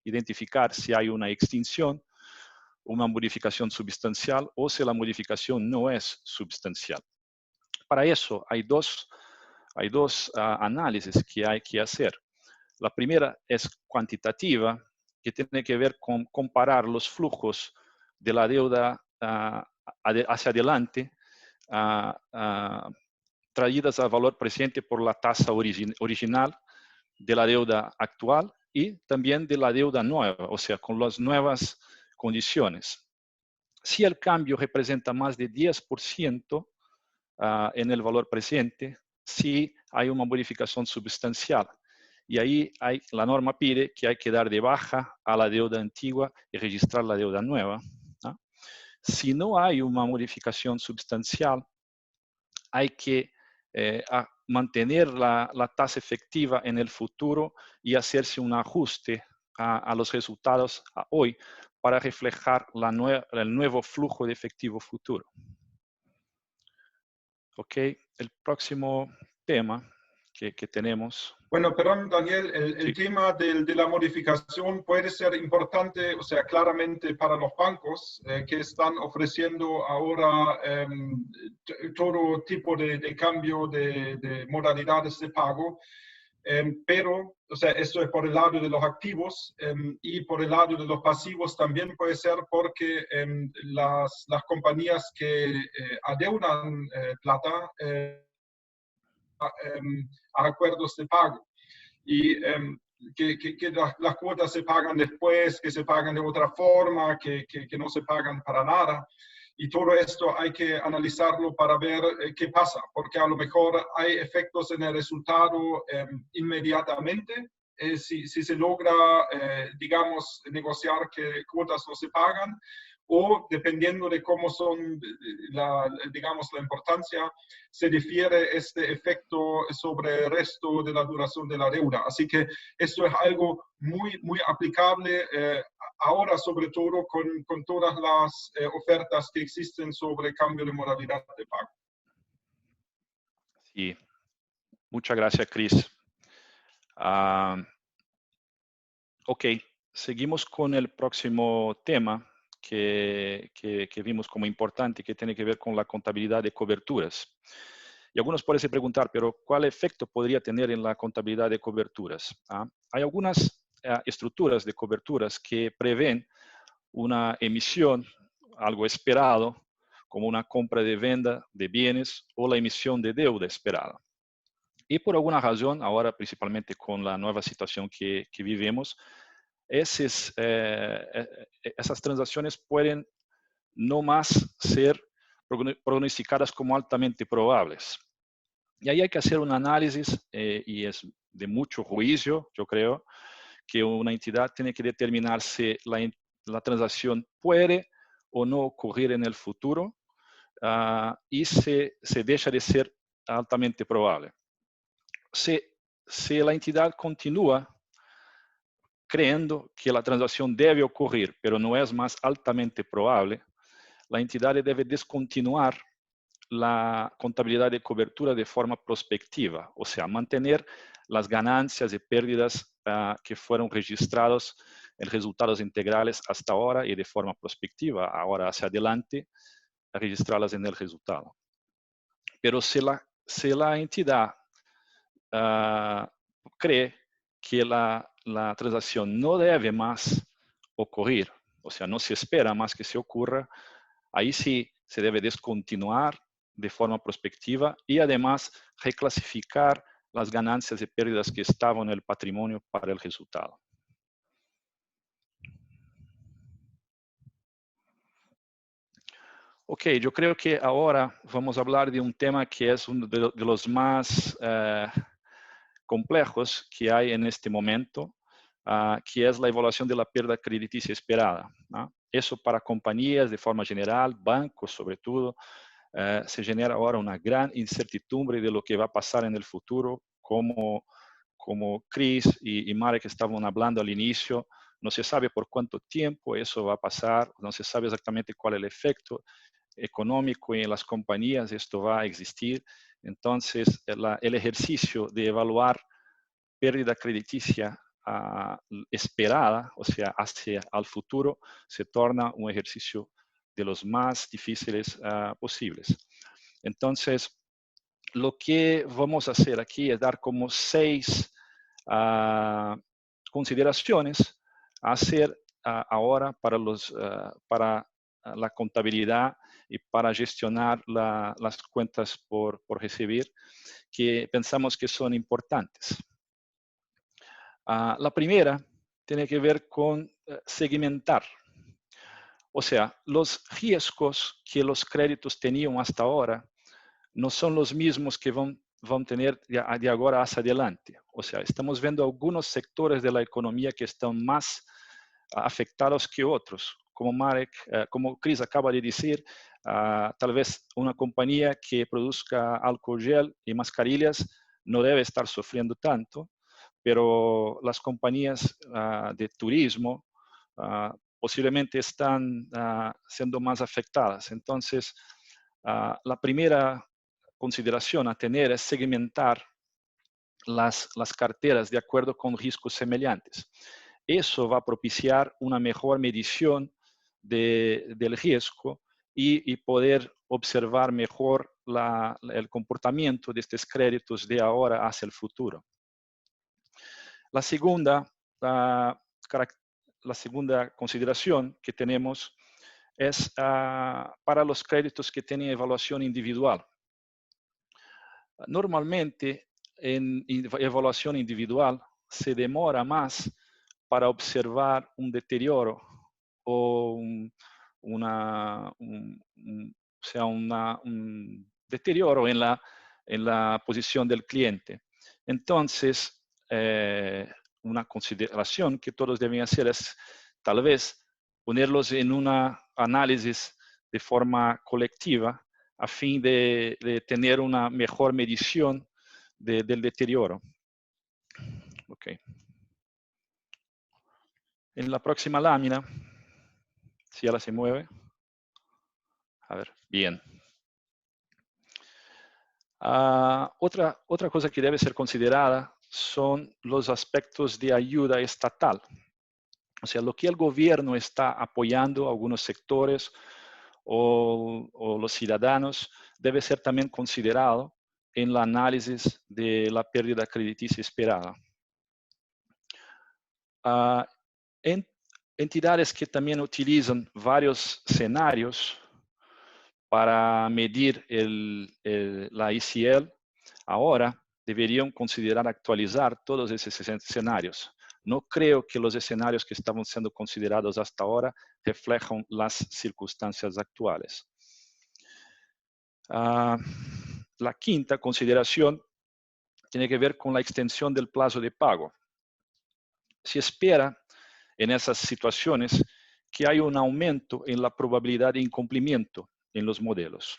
identificar si hay una extinción, una modificación substancial o si la modificación no es substancial. Para eso hay dos análisis que hay que hacer. La primera es cuantitativa, que tiene que ver con comparar los flujos de la deuda hacia adelante, traídas al valor presente por la tasa original de la deuda actual y también de la deuda nueva, o sea, con las nuevas condiciones. Si el cambio representa más de 10% en el valor presente, sí hay una modificación substancial. Y ahí la norma pide que hay que dar de baja a la deuda antigua y registrar la deuda nueva, ¿no? Si no hay una modificación substancial, hay que mantener la tasa efectiva en el futuro y hacerse un ajuste a los resultados hoy para reflejar el nuevo flujo de efectivo futuro. Ok, el próximo tema que tenemos. Bueno, perdón, Daniel, el tema de la modificación puede ser importante, o sea, claramente para los bancos que están ofreciendo ahora todo tipo de cambio de modalidades de pago. Pero, o sea, esto es por el lado de los activos y por el lado de los pasivos también puede ser porque las compañías que adeudan plata a acuerdos de pago. Y las cuotas se pagan después, que se pagan de otra forma, que no se pagan para nada. Y todo esto hay que analizarlo para ver qué pasa, porque a lo mejor hay efectos en el resultado inmediatamente. Si se logra, digamos, negociar que cuotas no se pagan, o dependiendo de cómo son, digamos, la importancia, se difiere este efecto sobre el resto de la duración de la deuda. Así que esto es algo muy, muy aplicable ahora, sobre todo con todas las ofertas que existen sobre cambio de modalidad de pago. Sí, muchas gracias, Chris. Ok, seguimos con el próximo tema que vimos como importante, que tiene que ver con la contabilidad de coberturas. Y algunos pueden preguntar, pero ¿cuál efecto podría tener en la contabilidad de coberturas? Hay algunas estructuras de coberturas que prevén una emisión, algo esperado, como una compra de venta de bienes o la emisión de deuda esperada. Y por alguna razón, ahora principalmente con la nueva situación que vivimos, esas transacciones pueden no más ser pronosticadas como altamente probables. Y ahí hay que hacer un análisis, y es de mucho juicio, yo creo, que una entidad tiene que determinar si la transacción puede o no ocurrir en el futuro, y se deja de ser altamente probable. Si la entidad continúa creyendo que la transacción debe ocurrir, pero no es más altamente probable, la entidad debe descontinuar la contabilidad de cobertura de forma prospectiva, o sea, mantener las ganancias y pérdidas que fueron registrados en resultados integrales hasta ahora y de forma prospectiva, ahora hacia adelante, registrarlas en el resultado. Pero si la entidad cree que la transacción no debe más ocurrir, o sea, no se espera más que se ocurra, ahí sí se debe descontinuar de forma prospectiva y además reclasificar las ganancias y pérdidas que estaban en el patrimonio para el resultado. Ok, yo creo que ahora vamos a hablar de un tema que es uno de los más complejos que hay en este momento, que es la evaluación de la pérdida crediticia esperada. Eso para compañías de forma general, bancos sobre todo, se genera ahora una gran incertidumbre de lo que va a pasar en el futuro, como Chris y Marek estaban hablando al inicio. No se sabe por cuánto tiempo eso va a pasar, no se sabe exactamente cuál es el efecto económico y en las compañías esto va a existir. Entonces, el ejercicio de evaluar pérdida crediticia esperada, o sea, hacia el futuro, se torna un ejercicio de los más difíciles posibles. Entonces, lo que vamos a hacer aquí es dar como 6 consideraciones a hacer ahora para la contabilidad y para gestionar las cuentas por recibir, que pensamos que son importantes. La primera tiene que ver con segmentar. O sea, los riesgos que los créditos tenían hasta ahora no son los mismos que van tener de ahora hacia adelante. O sea, estamos viendo algunos sectores de la economía que están más afectados que otros. Como Chris acaba de decir, tal vez una compañía que produzca alcohol gel y mascarillas no debe estar sufriendo tanto, pero las compañías de turismo posiblemente están siendo más afectadas. Entonces, la primera consideración a tener es segmentar las carteras de acuerdo con riesgos semejantes. Eso va a propiciar una mejor medición del riesgo y poder observar mejor el comportamiento de estos créditos de ahora hacia el futuro. La segunda consideración que tenemos es para los créditos que tienen evaluación individual. Normalmente, en evaluación individual se demora más para observar un deterioro o un deterioro en la posición del cliente. Entonces, una consideración que todos deben hacer es tal vez ponerlos en un análisis de forma colectiva a fin de tener una mejor medición del deterioro. Ok. En la próxima lámina, si ahora se mueve. A ver, bien. Otra cosa que debe ser considerada son los aspectos de ayuda estatal. O sea, lo que el gobierno está apoyando a algunos sectores o los ciudadanos debe ser también considerado en el análisis de la pérdida crediticia esperada. Entidades que también utilizan varios escenarios para medir la ICL, ahora deberían considerar actualizar todos esos escenarios. No creo que los escenarios que estaban siendo considerados hasta ahora reflejan las circunstancias actuales. La quinta consideración tiene que ver con la extensión del plazo de pago. Se espera en esas situaciones que hay un aumento en la probabilidad de incumplimiento en los modelos.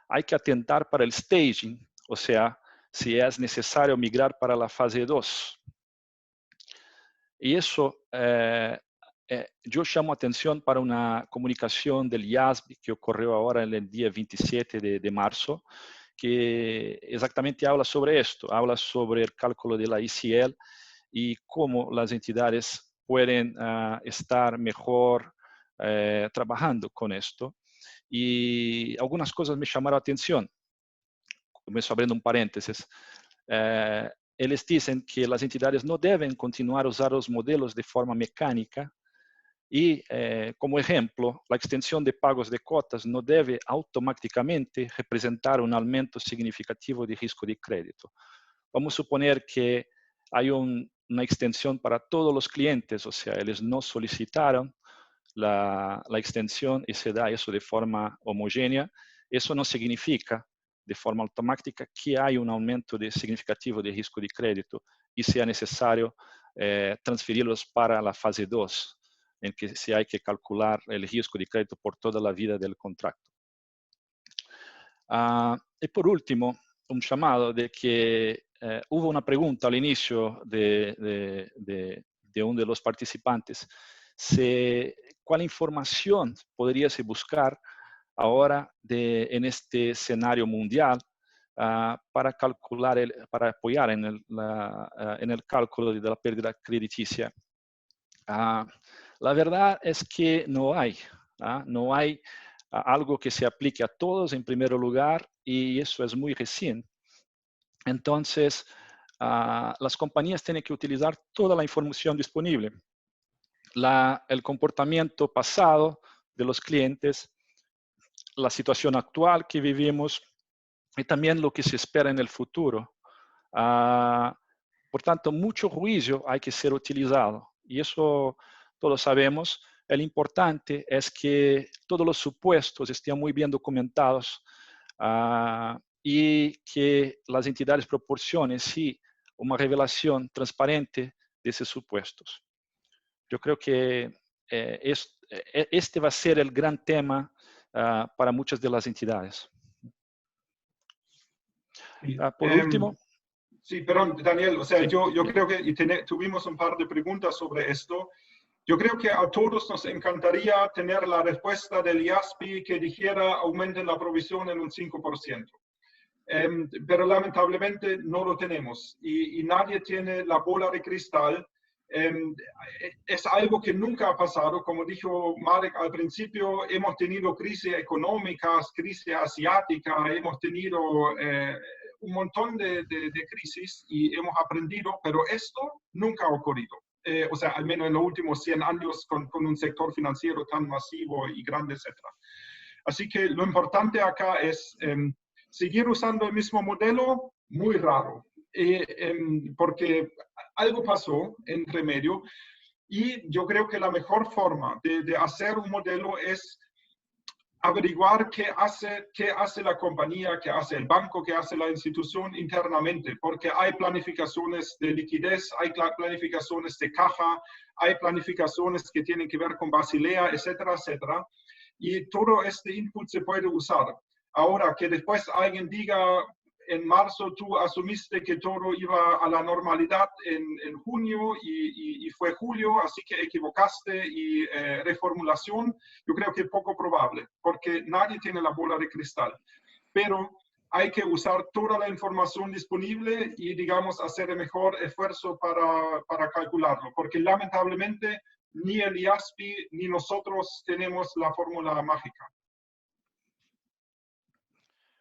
Hay que atentar para el staging, o sea, si es necesario migrar para la fase 2. Y eso, yo llamo atención para una comunicación del IASB que ocurrió ahora en el día 27 de marzo, que exactamente habla sobre esto, habla sobre el cálculo de la ICL y cómo las entidades pueden estar mejor trabajando con esto. Y algunas cosas me llamaron la atención. Comienzo abriendo un paréntesis. Ellos dicen que las entidades no deben continuar a usar los modelos de forma mecánica y, como ejemplo, la extensión de pagos de cuotas no debe automáticamente representar un aumento significativo de riesgo de crédito. Vamos a suponer que hay una extensión para todos los clientes, o sea, ellos no solicitaron la extensión y se da eso de forma homogénea. Eso no significa de forma automática que hay un aumento significativo de riesgo de crédito y sea necesario transferirlos para la fase 2, en que se hay que calcular el riesgo de crédito por toda la vida del contrato. Y por último, un llamado de que hubo una pregunta al inicio de uno de los participantes, ¿cuál información podríase buscar ahora en este escenario mundial para calcular, para apoyar en el cálculo de la pérdida crediticia? La verdad es que no hay algo que se aplique a todos en primer lugar y eso es muy reciente. Entonces, las compañías tienen que utilizar toda la información disponible. El comportamiento pasado de los clientes, la situación actual que vivimos y también lo que se espera en el futuro. Por tanto, mucho juicio hay que ser utilizado y eso todos sabemos. El importante es que todos los supuestos estén muy bien documentados y que las entidades proporcionen, sí, una revelación transparente de esos supuestos. Yo creo que este va a ser el gran tema para muchas de las entidades. Por último. Sí, perdón, Daniel, o sea, sí. yo creo que tuvimos un par de preguntas sobre esto. Yo creo que a todos nos encantaría tener la respuesta del IASB que dijera aumenten la provisión en un 5%. Pero lamentablemente no lo tenemos y nadie tiene la bola de cristal. Es algo que nunca ha pasado, como dijo Marek al principio, hemos tenido crisis económicas, crisis asiática, hemos tenido un montón de crisis y hemos aprendido, pero esto nunca ha ocurrido. O sea, al menos en los últimos 100 años con un sector financiero tan masivo y grande, etc. Así que lo importante acá es seguir usando el mismo modelo, muy raro. porque algo pasó entre medio y yo creo que la mejor forma de hacer un modelo es averiguar qué hace la compañía, qué hace el banco, qué hace la institución internamente, porque hay planificaciones de liquidez, hay planificaciones de caja, hay planificaciones que tienen que ver con Basilea, etcétera, etcétera. Y todo este input se puede usar. Ahora, que después alguien diga, en marzo tú asumiste que todo iba a la normalidad en junio y fue julio, así que equivocaste y reformulación, yo creo que es poco probable, porque nadie tiene la bola de cristal. Pero hay que usar toda la información disponible y, digamos, hacer el mejor esfuerzo para calcularlo, porque lamentablemente ni el IASPI ni nosotros tenemos la fórmula mágica.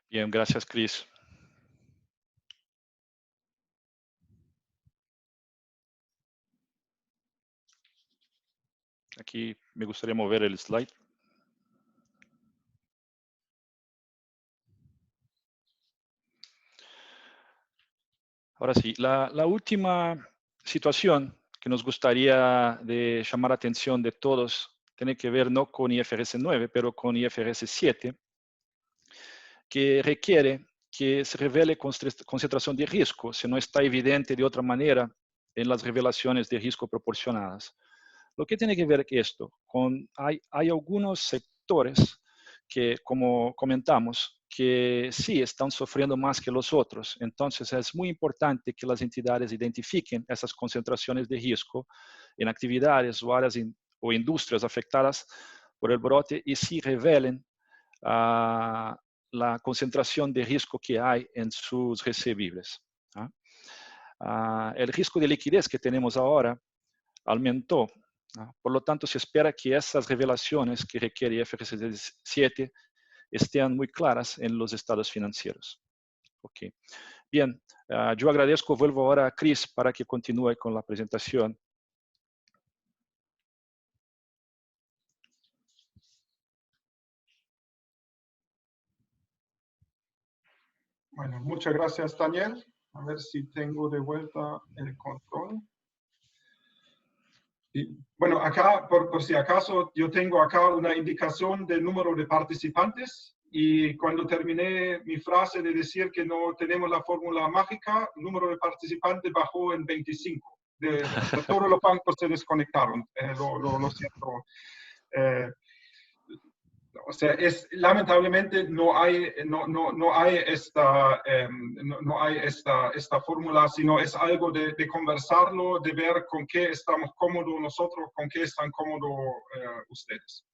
Bien, gracias, Chris. Aquí me gustaría mover el slide. Ahora sí, la última situación que nos gustaría de llamar la atención de todos tiene que ver no con IFRS 9, pero con IFRS 7, que requiere que se revele concentración de riesgo, si no está evidente de otra manera en las revelaciones de riesgo proporcionadas. Lo que tiene que ver esto, hay algunos sectores que, como comentamos, que sí están sufriendo más que los otros. Entonces, es muy importante que las entidades identifiquen esas concentraciones de riesgo en actividades o áreas o industrias afectadas por el brote y sí revelen la concentración de riesgo que hay en sus recibibles. El riesgo de liquidez que tenemos ahora aumentó. Por lo tanto, se espera que esas revelaciones que requiere IFRS 7 estén muy claras en los estados financieros. Okay. Bien, yo agradezco, vuelvo ahora a Chris para que continúe con la presentación. Bueno, muchas gracias, Daniel. A ver si tengo de vuelta el control. Y, bueno, acá, por si acaso, yo tengo acá una indicación del número de participantes y cuando terminé mi frase de decir que no tenemos la fórmula mágica, el número de participantes bajó en 25. Todos los bancos se desconectaron, lo siento. O sea, lamentablemente no hay esta fórmula, sino es algo de conversarlo, de ver con qué estamos cómodos nosotros, con qué están cómodos ustedes.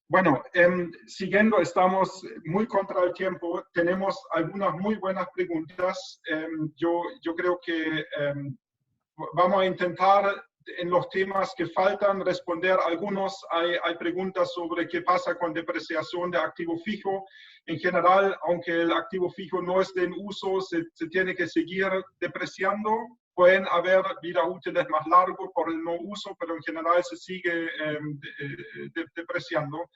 Bueno, siguiendo, estamos muy contra el tiempo, tenemos algunas muy buenas preguntas. Yo creo que vamos a intentar en los temas que faltan responder algunos. Hay preguntas sobre qué pasa con depreciación de activo fijo. En general, aunque el activo fijo no esté en uso, se tiene que seguir depreciando. Pueden haber vidas útiles más largos por el no uso, pero en general se sigue depreciando.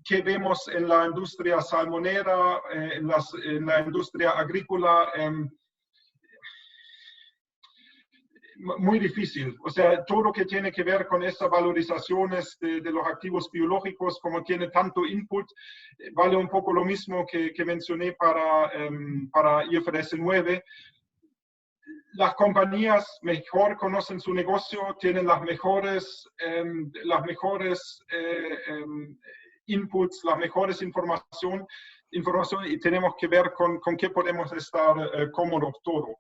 ¿Qué vemos en la industria salmonera, en la industria agrícola? Muy difícil. O sea, todo lo que tiene que ver con estas valorizaciones de los activos biológicos, como tiene tanto input, vale un poco lo mismo que mencioné para IFRS 9. Las compañías mejor conocen su negocio, tienen las mejores inputs, las mejores información y tenemos que ver con qué podemos estar cómodos todos.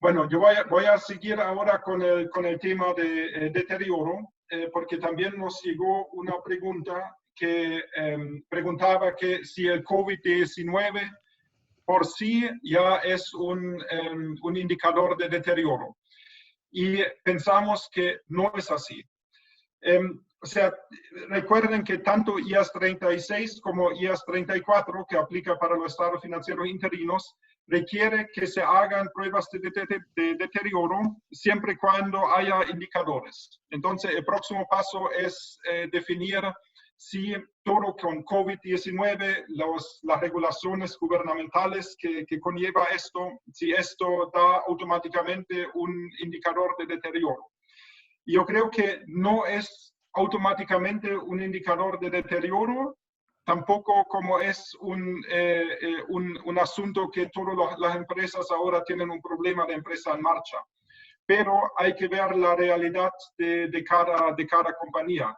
Bueno, yo voy a seguir ahora con el tema de deterioro, porque también nos llegó una pregunta que preguntaba que si el COVID-19 por sí ya es un indicador de deterioro. Y pensamos que no es así. O sea, recuerden que tanto IAS 36 como IAS 34, que aplica para los estados financieros interinos, requiere que se hagan pruebas de deterioro siempre y cuando haya indicadores. Entonces, el próximo paso es definir si todo con COVID-19, las regulaciones gubernamentales que conlleva esto, si esto da automáticamente un indicador de deterioro. Yo creo que no es automáticamente un indicador de deterioro, tampoco como es un asunto que todas las empresas ahora tienen un problema de empresa en marcha. Pero hay que ver la realidad de cada compañía.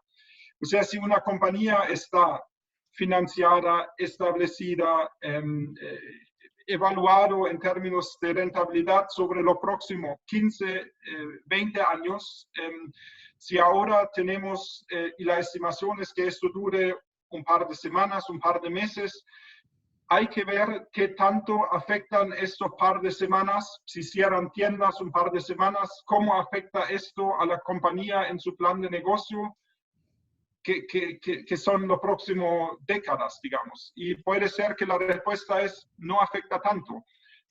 O sea, si una compañía está financiada, establecida, evaluado en términos de rentabilidad sobre los próximos 15, 20 años, si ahora tenemos, y la estimación es que esto dure un par de semanas, un par de meses, hay que ver qué tanto afectan estos par de semanas, si cierran tiendas un par de semanas, cómo afecta esto a la compañía en su plan de negocio, que son los próximos décadas, digamos. Y puede ser que la respuesta es no afecta tanto.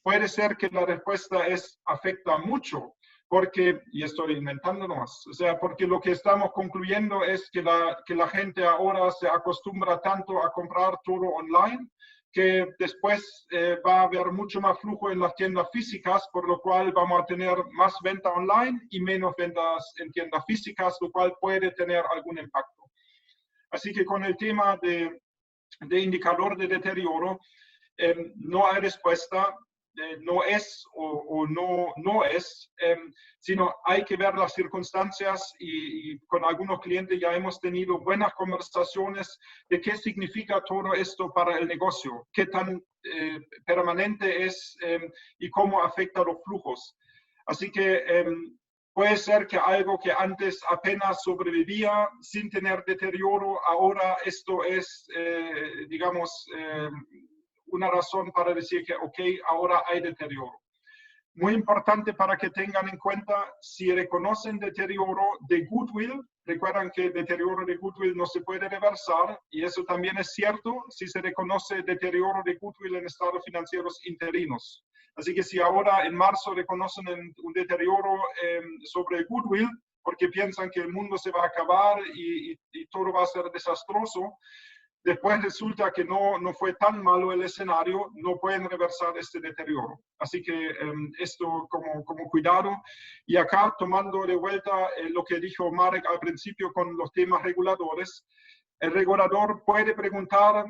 Puede ser que la respuesta es afecta mucho, porque, y estoy inventando nomás, o sea, porque lo que estamos concluyendo es que la gente ahora se acostumbra tanto a comprar todo online, que después va a haber mucho más flujo en las tiendas físicas, por lo cual vamos a tener más venta online y menos ventas en tiendas físicas, lo cual puede tener algún impacto. Así que con el tema de indicador de deterioro, no hay respuesta, no es o no es, sino hay que ver las circunstancias y con algunos clientes ya hemos tenido buenas conversaciones de qué significa todo esto para el negocio, qué tan permanente es y cómo afecta los flujos. Así que puede ser que algo que antes apenas sobrevivía sin tener deterioro, ahora esto es, digamos, una razón para decir que, ok, ahora hay deterioro. Muy importante para que tengan en cuenta, si reconocen deterioro de goodwill, recuerdan que el deterioro de goodwill no se puede reversar, y eso también es cierto si se reconoce deterioro de goodwill en estados financieros interinos. Así que si ahora en marzo reconocen un deterioro sobre el goodwill, porque piensan que el mundo se va a acabar y todo va a ser desastroso, después resulta que no fue tan malo el escenario, no pueden reversar este deterioro. Así que esto como cuidado. Y acá, tomando de vuelta lo que dijo Marek al principio con los temas reguladores, el regulador puede preguntar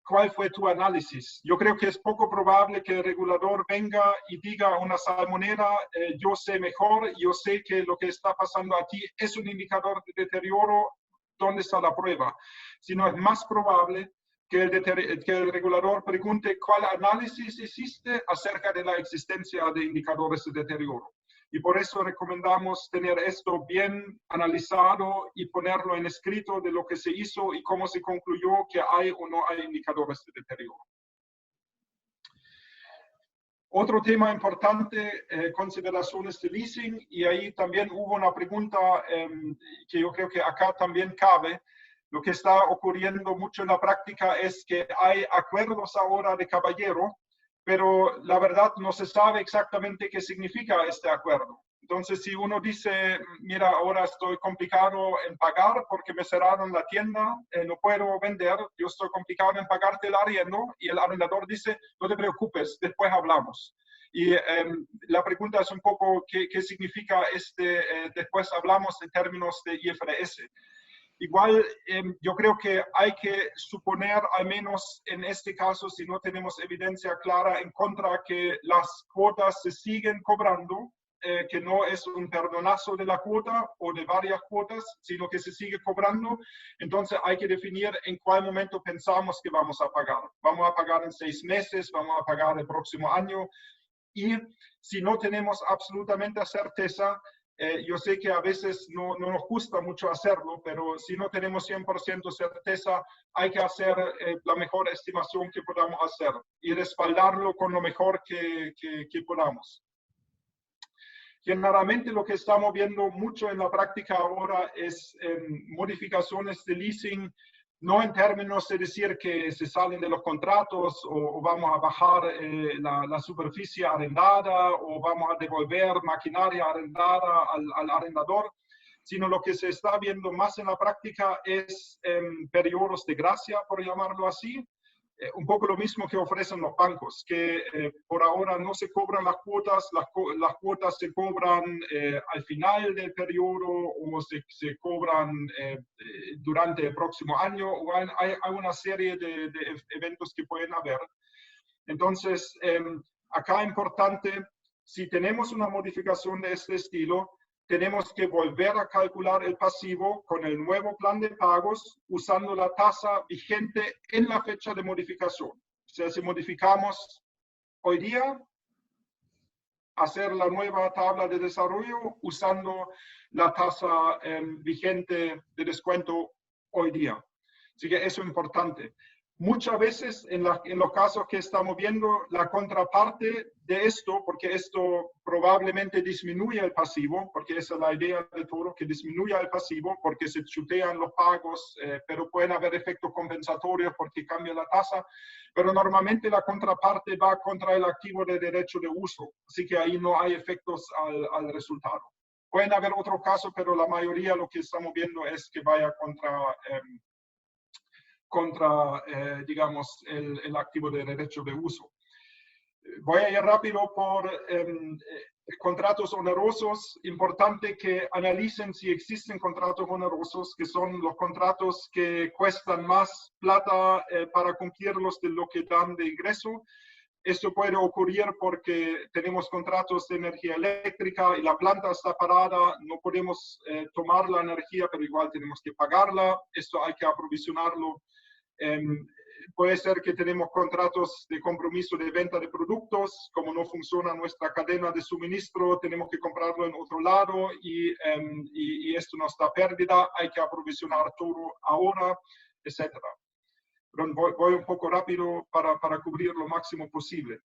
¿cuál fue tu análisis? Yo creo que es poco probable que el regulador venga y diga a una salmonera, yo sé mejor, yo sé que lo que está pasando aquí es un indicador de deterioro, ¿dónde está la prueba? Sino es más probable que el regulador pregunte cuál análisis hiciste acerca de la existencia de indicadores de deterioro. Y por eso recomendamos tener esto bien analizado y ponerlo en escrito de lo que se hizo y cómo se concluyó que hay o no hay indicadores de deterioro. Otro tema importante, consideraciones de leasing, y ahí también hubo una pregunta que yo creo que acá también cabe. Lo que está ocurriendo mucho en la práctica es que hay acuerdos ahora de caballero, pero la verdad no se sabe exactamente qué significa este acuerdo. Entonces, si uno dice, mira, ahora estoy complicado en pagar porque me cerraron la tienda, no puedo vender, yo estoy complicado en pagarte el arriendo, y el arrendador dice, no te preocupes, después hablamos. Y la pregunta es un poco qué significa después hablamos en términos de IFRS. Igual, yo creo que hay que suponer, al menos en este caso, si no tenemos evidencia clara en contra, que las cuotas se siguen cobrando, que no es un perdonazo de la cuota o de varias cuotas, sino que se sigue cobrando. Entonces hay que definir en cuál momento pensamos que vamos a pagar. ¿Vamos a pagar en 6 meses? ¿Vamos a pagar el próximo año? Y si no tenemos absolutamente certeza, yo sé que a veces no nos gusta mucho hacerlo, pero si no tenemos 100% certeza, hay que hacer la mejor estimación que podamos hacer y respaldarlo con lo mejor que podamos. Generalmente lo que estamos viendo mucho en la práctica ahora es modificaciones de leasing no en términos de decir que se salen de los contratos o vamos a bajar la superficie arrendada o vamos a devolver maquinaria arrendada al arrendador, sino lo que se está viendo más en la práctica es periodos de gracia, por llamarlo así. Un poco lo mismo que ofrecen los bancos, que por ahora no se cobran las cuotas se cobran al final del periodo o se cobran durante el próximo año, o hay una serie de eventos que pueden haber. Entonces, acá importante, si tenemos una modificación de este estilo, tenemos que volver a calcular el pasivo con el nuevo plan de pagos usando la tasa vigente en la fecha de modificación. O sea, si modificamos hoy día, hacer la nueva tabla de desarrollo usando la tasa vigente de descuento hoy día. Así que eso es importante. Muchas veces, en los casos que estamos viendo, la contraparte de esto, porque esto probablemente disminuye el pasivo, porque esa es la idea de todo, que disminuya el pasivo, porque se chutean los pagos, pero pueden haber efectos compensatorios porque cambia la tasa, pero normalmente la contraparte va contra el activo de derecho de uso, así que ahí no hay efectos al resultado. Pueden haber otros casos, pero la mayoría lo que estamos viendo es que vaya contra digamos, el activo de derecho de uso. Voy a ir rápido por contratos onerosos. Importante que analicen si existen contratos onerosos, que son los contratos que cuestan más plata para cumplirlos de lo que dan de ingreso. Esto puede ocurrir porque tenemos contratos de energía eléctrica y la planta está parada, no podemos tomar la energía, pero igual tenemos que pagarla. Esto hay que aprovisionarlo. Puede ser que tenemos contratos de compromiso de venta de productos, como no funciona nuestra cadena de suministro, tenemos que comprarlo en otro lado y esto nos da pérdida, hay que aprovisionar todo ahora, etc. Pero voy un poco rápido para cubrir lo máximo posible.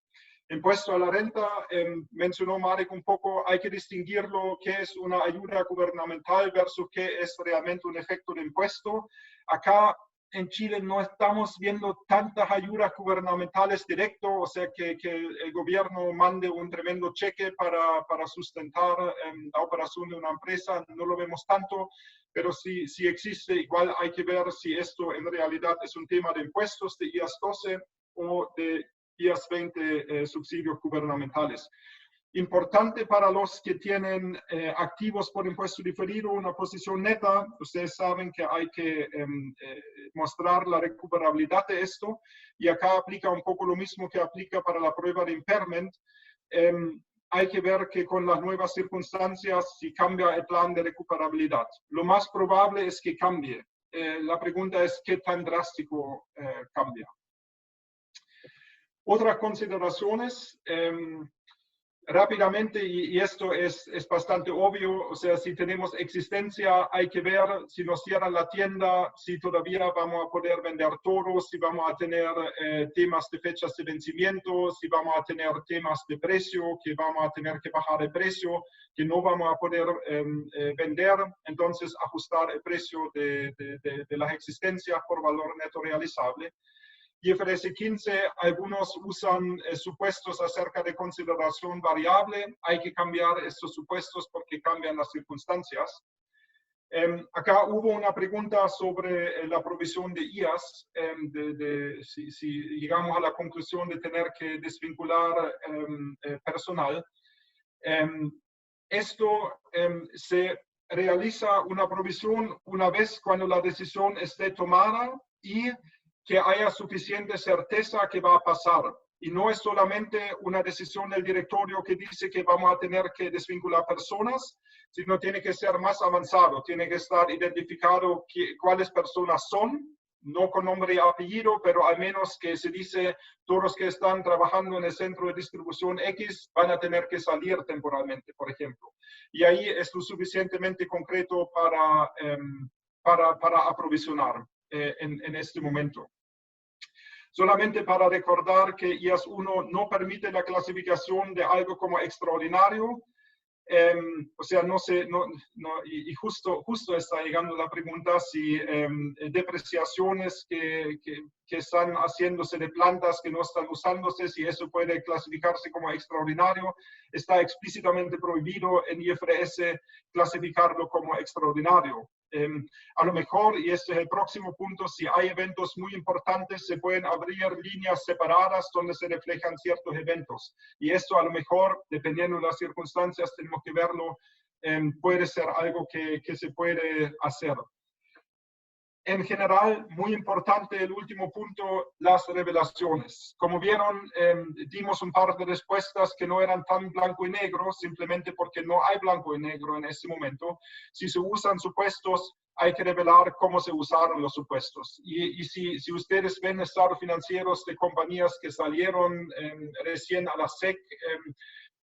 Impuesto a la renta, mencionó Marek un poco, hay que distinguirlo qué es una ayuda gubernamental versus qué es realmente un efecto de impuesto. Acá en Chile no estamos viendo tantas ayudas gubernamentales directas, o sea que el gobierno mande un tremendo cheque para sustentar la operación de una empresa, no lo vemos tanto, pero si existe, igual hay que ver si esto en realidad es un tema de impuestos de IAS 12 o de IAS 20 subsidios gubernamentales. Importante para los que tienen activos por impuesto diferido, una posición neta. Ustedes saben que hay que mostrar la recuperabilidad de esto, y acá aplica un poco lo mismo que aplica para la prueba de impairment. Hay que ver que con las nuevas circunstancias si cambia el plan de recuperabilidad. Lo más probable es que cambie. La pregunta es qué tan drástico cambia. Otras consideraciones. Rápidamente, y esto es bastante obvio, o sea, si tenemos existencia, hay que ver si nos cierran la tienda, si todavía vamos a poder vender todo, si vamos a tener temas de fechas de vencimiento, si vamos a tener temas de precio, que vamos a tener que bajar el precio, que no vamos a poder vender, entonces ajustar el precio de las existencias por valor neto realizable. IFRS 15, algunos usan supuestos acerca de consideración variable. Hay que cambiar estos supuestos porque cambian las circunstancias. Acá hubo una pregunta sobre la provisión de IAS, si llegamos a la conclusión de tener que desvincular personal. Esto se realiza una provisión una vez cuando la decisión esté tomada y que haya suficiente certeza que va a pasar. Y no es solamente una decisión del directorio que dice que vamos a tener que desvincular personas, sino tiene que ser más avanzado, tiene que estar identificado cuáles personas son, no con nombre y apellido, pero al menos que se dice todos los que están trabajando en el centro de distribución X van a tener que salir temporalmente, por ejemplo. Y ahí es lo suficientemente concreto para aprovisionar en este momento. Solamente para recordar que IAS 1 no permite la clasificación de algo como extraordinario. O sea, y justo está llegando la pregunta si depreciaciones que están haciéndose de plantas que no están usándose, si eso puede clasificarse como extraordinario. Está explícitamente prohibido en IFRS clasificarlo como extraordinario. A lo mejor, y este es el próximo punto, si hay eventos muy importantes, se pueden abrir líneas separadas donde se reflejan ciertos eventos. Y esto a lo mejor, dependiendo de las circunstancias, tenemos que verlo, puede ser algo que se puede hacer. En general, muy importante el último punto, las revelaciones. Como vieron, dimos un par de respuestas que no eran tan blanco y negro, simplemente porque no hay blanco y negro en este momento. Si se usan supuestos, hay que revelar cómo se usaron los supuestos. Y si ustedes ven estados financieros de compañías que salieron recién a la SEC,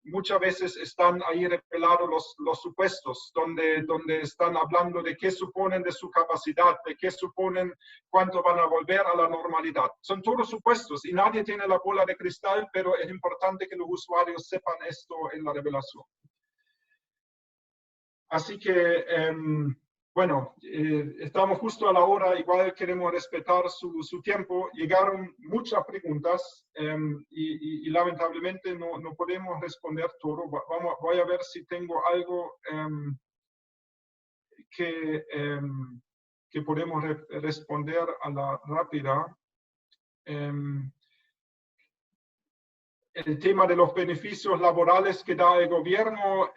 muchas veces están ahí revelados los supuestos, donde están hablando de qué suponen de su capacidad, de qué suponen cuánto van a volver a la normalidad. Son todos supuestos y nadie tiene la bola de cristal, pero es importante que los usuarios sepan esto en la revelación. Así que, bueno, estamos justo a la hora, igual queremos respetar su tiempo. Llegaron muchas preguntas y lamentablemente no podemos responder todo. Voy a ver si tengo algo que podemos responder a la rápida. El tema de los beneficios laborales que da el gobierno,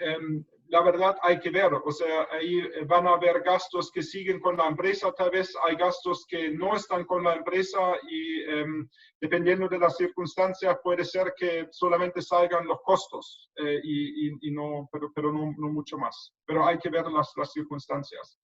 la verdad hay que ver, o sea, ahí van a haber gastos que siguen con la empresa, tal vez hay gastos que no están con la empresa y dependiendo de las circunstancias puede ser que solamente salgan los costos pero no mucho más. Pero hay que ver las circunstancias.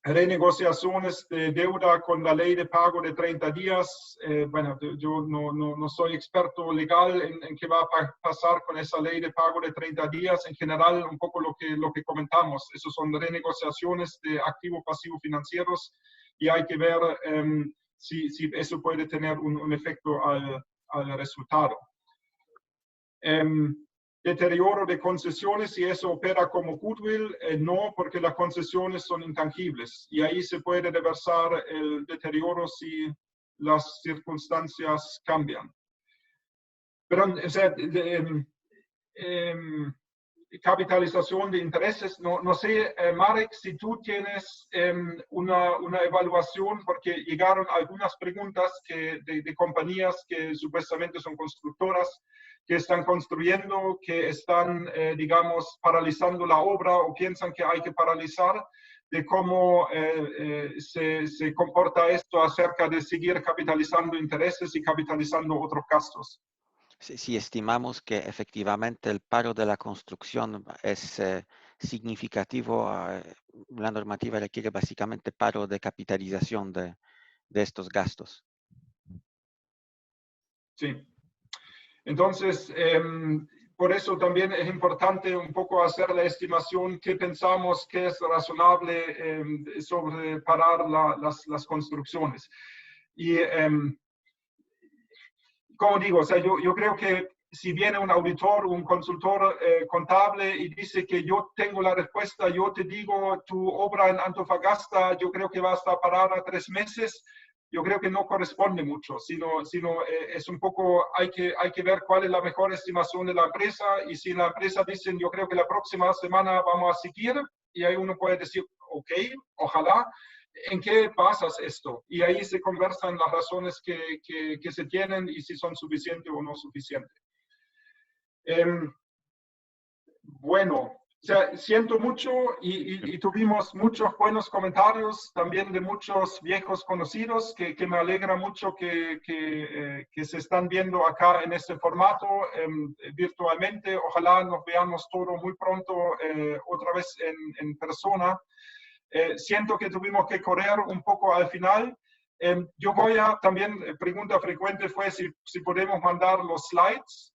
Renegociaciones de deuda con la ley de pago de 30 días. Bueno, yo no soy experto legal en qué va a pasar con esa ley de pago de 30 días. En general, un poco lo que comentamos. Esos son renegociaciones de activos pasivos financieros y hay que ver si eso puede tener un efecto al resultado. Deterioro de concesiones, si eso opera como goodwill, no, porque las concesiones son intangibles y ahí se puede reversar el deterioro si las circunstancias cambian. Pero, o sea, capitalización de intereses, no sé, Marek, si tú tienes una evaluación, porque llegaron algunas preguntas de compañías que supuestamente son constructoras, que están construyendo, que están, digamos, paralizando la obra o piensan que hay que paralizar, de cómo se comporta esto acerca de seguir capitalizando intereses y capitalizando otros gastos. Sí, estimamos que efectivamente el paro de la construcción es significativo. La normativa requiere básicamente paro de capitalización de estos gastos. Sí. Entonces, por eso también es importante un poco hacer la estimación que pensamos que es razonable sobre parar las construcciones. Y como digo, o sea, yo creo que si viene un auditor, un consultor contable y dice que yo tengo la respuesta, yo te digo, tu obra en Antofagasta, yo creo que va a estar parada 3 meses, yo creo que no corresponde mucho, sino es un poco, hay que ver cuál es la mejor estimación de la empresa y si la empresa dice, yo creo que la próxima semana vamos a seguir, y ahí uno puede decir, ok, ojalá. ¿En qué basas esto? Y ahí se conversan las razones que se tienen y si son suficientes o no suficientes. Bueno, o sea, siento mucho y tuvimos muchos buenos comentarios también de muchos viejos conocidos que me alegra mucho que se están viendo acá en este formato virtualmente. Ojalá nos veamos todos muy pronto otra vez en persona. Siento que tuvimos que correr un poco al final. Yo voy a, también, pregunta frecuente fue si podemos mandar los slides.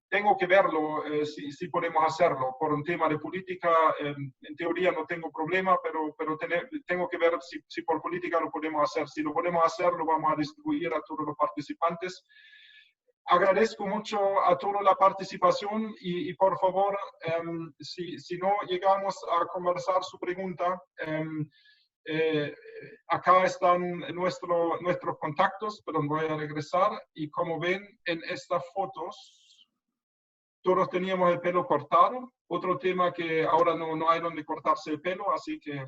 Tengo que verlo, si podemos hacerlo. Por un tema de política, en teoría no tengo problema, pero tengo que ver si por política lo podemos hacer. Si lo podemos hacer, lo vamos a distribuir a todos los participantes. Agradezco mucho a toda la participación y por favor, si no llegamos a conversar su pregunta, acá están nuestros contactos, pero voy a regresar. Y como ven en estas fotos, todos teníamos el pelo cortado. Otro tema que ahora no hay donde cortarse el pelo, así que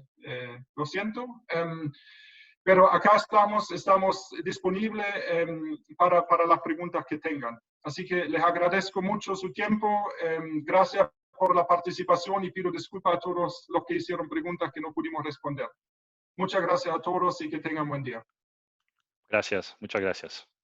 lo siento. Pero acá estamos disponibles para las preguntas que tengan. Así que les agradezco mucho su tiempo. Gracias por la participación y pido disculpas a todos los que hicieron preguntas que no pudimos responder. Muchas gracias a todos y que tengan buen día. Gracias, muchas gracias.